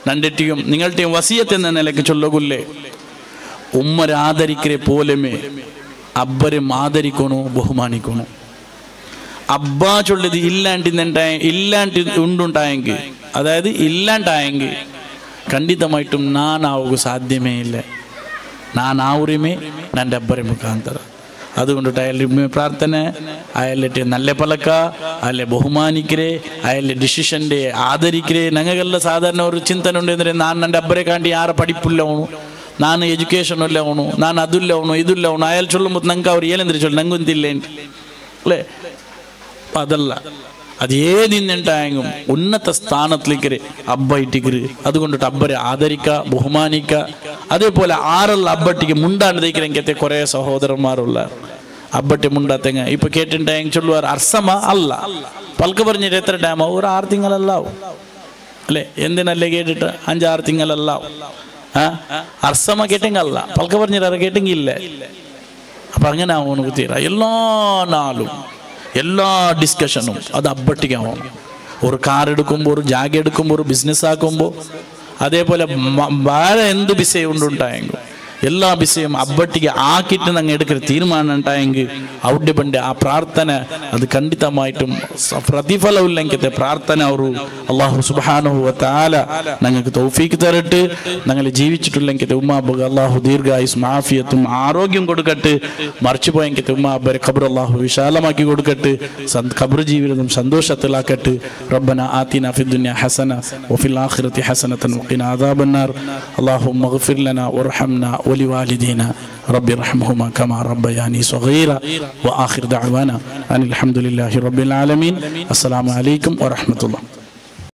നന്റെയും നിങ്ങളുടെയും വസിയത്ത് എന്ന നിലയ്ക്ക് ചൊല്ലുകൊല്ലേ ഉമ്മരെ ആദരിക്കരെ പോലെമേ അബ്ബരെ ആദരിക്കണോ ബഹുമാനിക്കണോ. അബ്ബ ചൊല്ലത് ഇല്ലാണ്ട് ഉണ്ടുണ്ടായെങ്കിൽ അതായത് ഇല്ലാണ്ടായെങ്കിൽ ಖಂಡಿತമായിട്ടും നാനാവുക സാധ്യമേ ഇല്ല. ನಾನು ಅವರಿಮೆ ನನ್ನ ಅಬ್ಬರೆ ಮುಖಾಂತರ അതുകൊണ്ടിട്ട് അയാളുടെ പ്രാർത്ഥന അയാളുടെ നല്ല പലക്ക അയാളെ ബഹുമാനിക്കരേ അയാളുടെ ഡിസിഷൻ്റെ ആദരിക്കരേ. ഞങ്ങൾക്കെല്ലാം സാധാരണ ഒരു ചിന്തന ഉണ്ടെന്നേ ನಾನು ನನ್ನ ಅಬ್ಬರೆ ಕಾಂಡಿ ಯಾರ പഠിപ്പില്ല ಅವನು ನಾನು ಎಜುಕೇಷನ್ ಇಲ್ಲ ಅವನು ನಾನು ಅದಿಲ್ಲ ಅವನು ಇದಿಲ್ಲ ಅವನು ಅಯಾಳು ಚೊಲ್ಲುമ്പോൾ ನಂಗೆ ಅವ್ರು ಏನಂದ್ರೆ ಚೊಲ್ಲ ನಂಗೊಂದಿಲ್ಲ ಅല്ലേ. അതല്ല അത് ഏതിന്നുണ്ടായെങ്കിലും ഉന്നത സ്ഥാനത്തിലേക്ക് അബ്ബ ഇട്ടിക്കര്. അതുകൊണ്ടിട്ട് അബ്ബരെ ആദരിക്ക ബഹുമാനിക്ക. അതേപോലെ ആറല്ല അബ്ബട്ടിക്ക് മുണ്ടാണ്ട് തയ്ക്കലെങ്കത്തെ കുറേ സഹോദരന്മാരുള്ള അബ്ബട്ടെ മുണ്ടാത്തെങ്ങ ഇപ്പൊ കേട്ടിട്ടുണ്ടെങ്കിൽ ചൊല്ലുവാർ അർസമ അല്ല പൽക്ക് പറഞ്ഞിട്ട് എത്ര ടൈമോ ഒരു 6 തിങ്കളല്ലാവും അല്ലെ എന്തിനല്ലേ കേട്ടിട്ട് 5-6 തിങ്കളല്ലാവും അർസമ കേട്ടെങ്കിൽ അല്ല പൽക്ക് പറഞ്ഞിട്ട് അത് കേട്ടെങ്കിൽ ഇല്ല അപ്പൊ അങ്ങനെ ആവും ഉനക്ക് തീരാ എല്ലാ നാളും എല്ലാ ഡിസ്കഷനും അത് അബ്ബട്ടിക്കാവും ഒരു കാർ എടുക്കുമ്പോൾ ഒരു ജാഗ എടുക്കുമ്പോൾ ഒരു ബിസിനസ് ആക്കുമ്പോൾ അതേപോലെ വേറെ എന്ത് വിഷയം ഉണ്ടായെങ്കിൽ എല്ലാ വിഷയം അബ്ബട്ടിಗೆ ആക്കിയിട്ട് ഞങ്ങൾ എടുക്കുന്ന തീരുമാനം ഉണ്ടായെങ്കിൽ അവിടെ പണ്ട് ആ പ്രാർത്ഥന അത് ಖಂಡಿತമായിട്ടും പ്രതിഫലമില്ലെങ്കിൽ പ്രാർത്ഥന ഒരു അല്ലാഹു സുബ്ഹാനഹു വ തആല ഞങ്ങൾക്ക് തൗഫീഖ് തരട്ടെ ഞങ്ങൾ ജീവിച്ചിട്ടുണ്ടെങ്കിൽ ഉമ്മ അബ്ബ അല്ലാഹു ദീർഘായുസ്സും ആഫിയത്തും ആരോഗ്യം കൊടുക്കട്ടെ മരിച്ചു പോയെങ്കിൽ ഉമ്മ അബ്ബരെ ഖബർ അല്ലാഹു വിശാലമാക്കി കൊടുക്കട്ടെ ഖബർ ജീവിതം സന്തോഷത്തിലാക്കട്ടെ റബ്ബന ആതിന ഫിദ് ദുനിയ ഹസന വഫിൽ ആഖിറതി ഹസനതൻ വഖിനാ അദാബന്നാർ അല്ലാഹുമ്മഗ്ഫിർ ലനാ വർഹംനാ ولوالدينا رب ارحمهما كما ربياني صغيرا وآخر دعوانا أن الحمد لله رب العالمين. السلام عليكم ورحمة الله.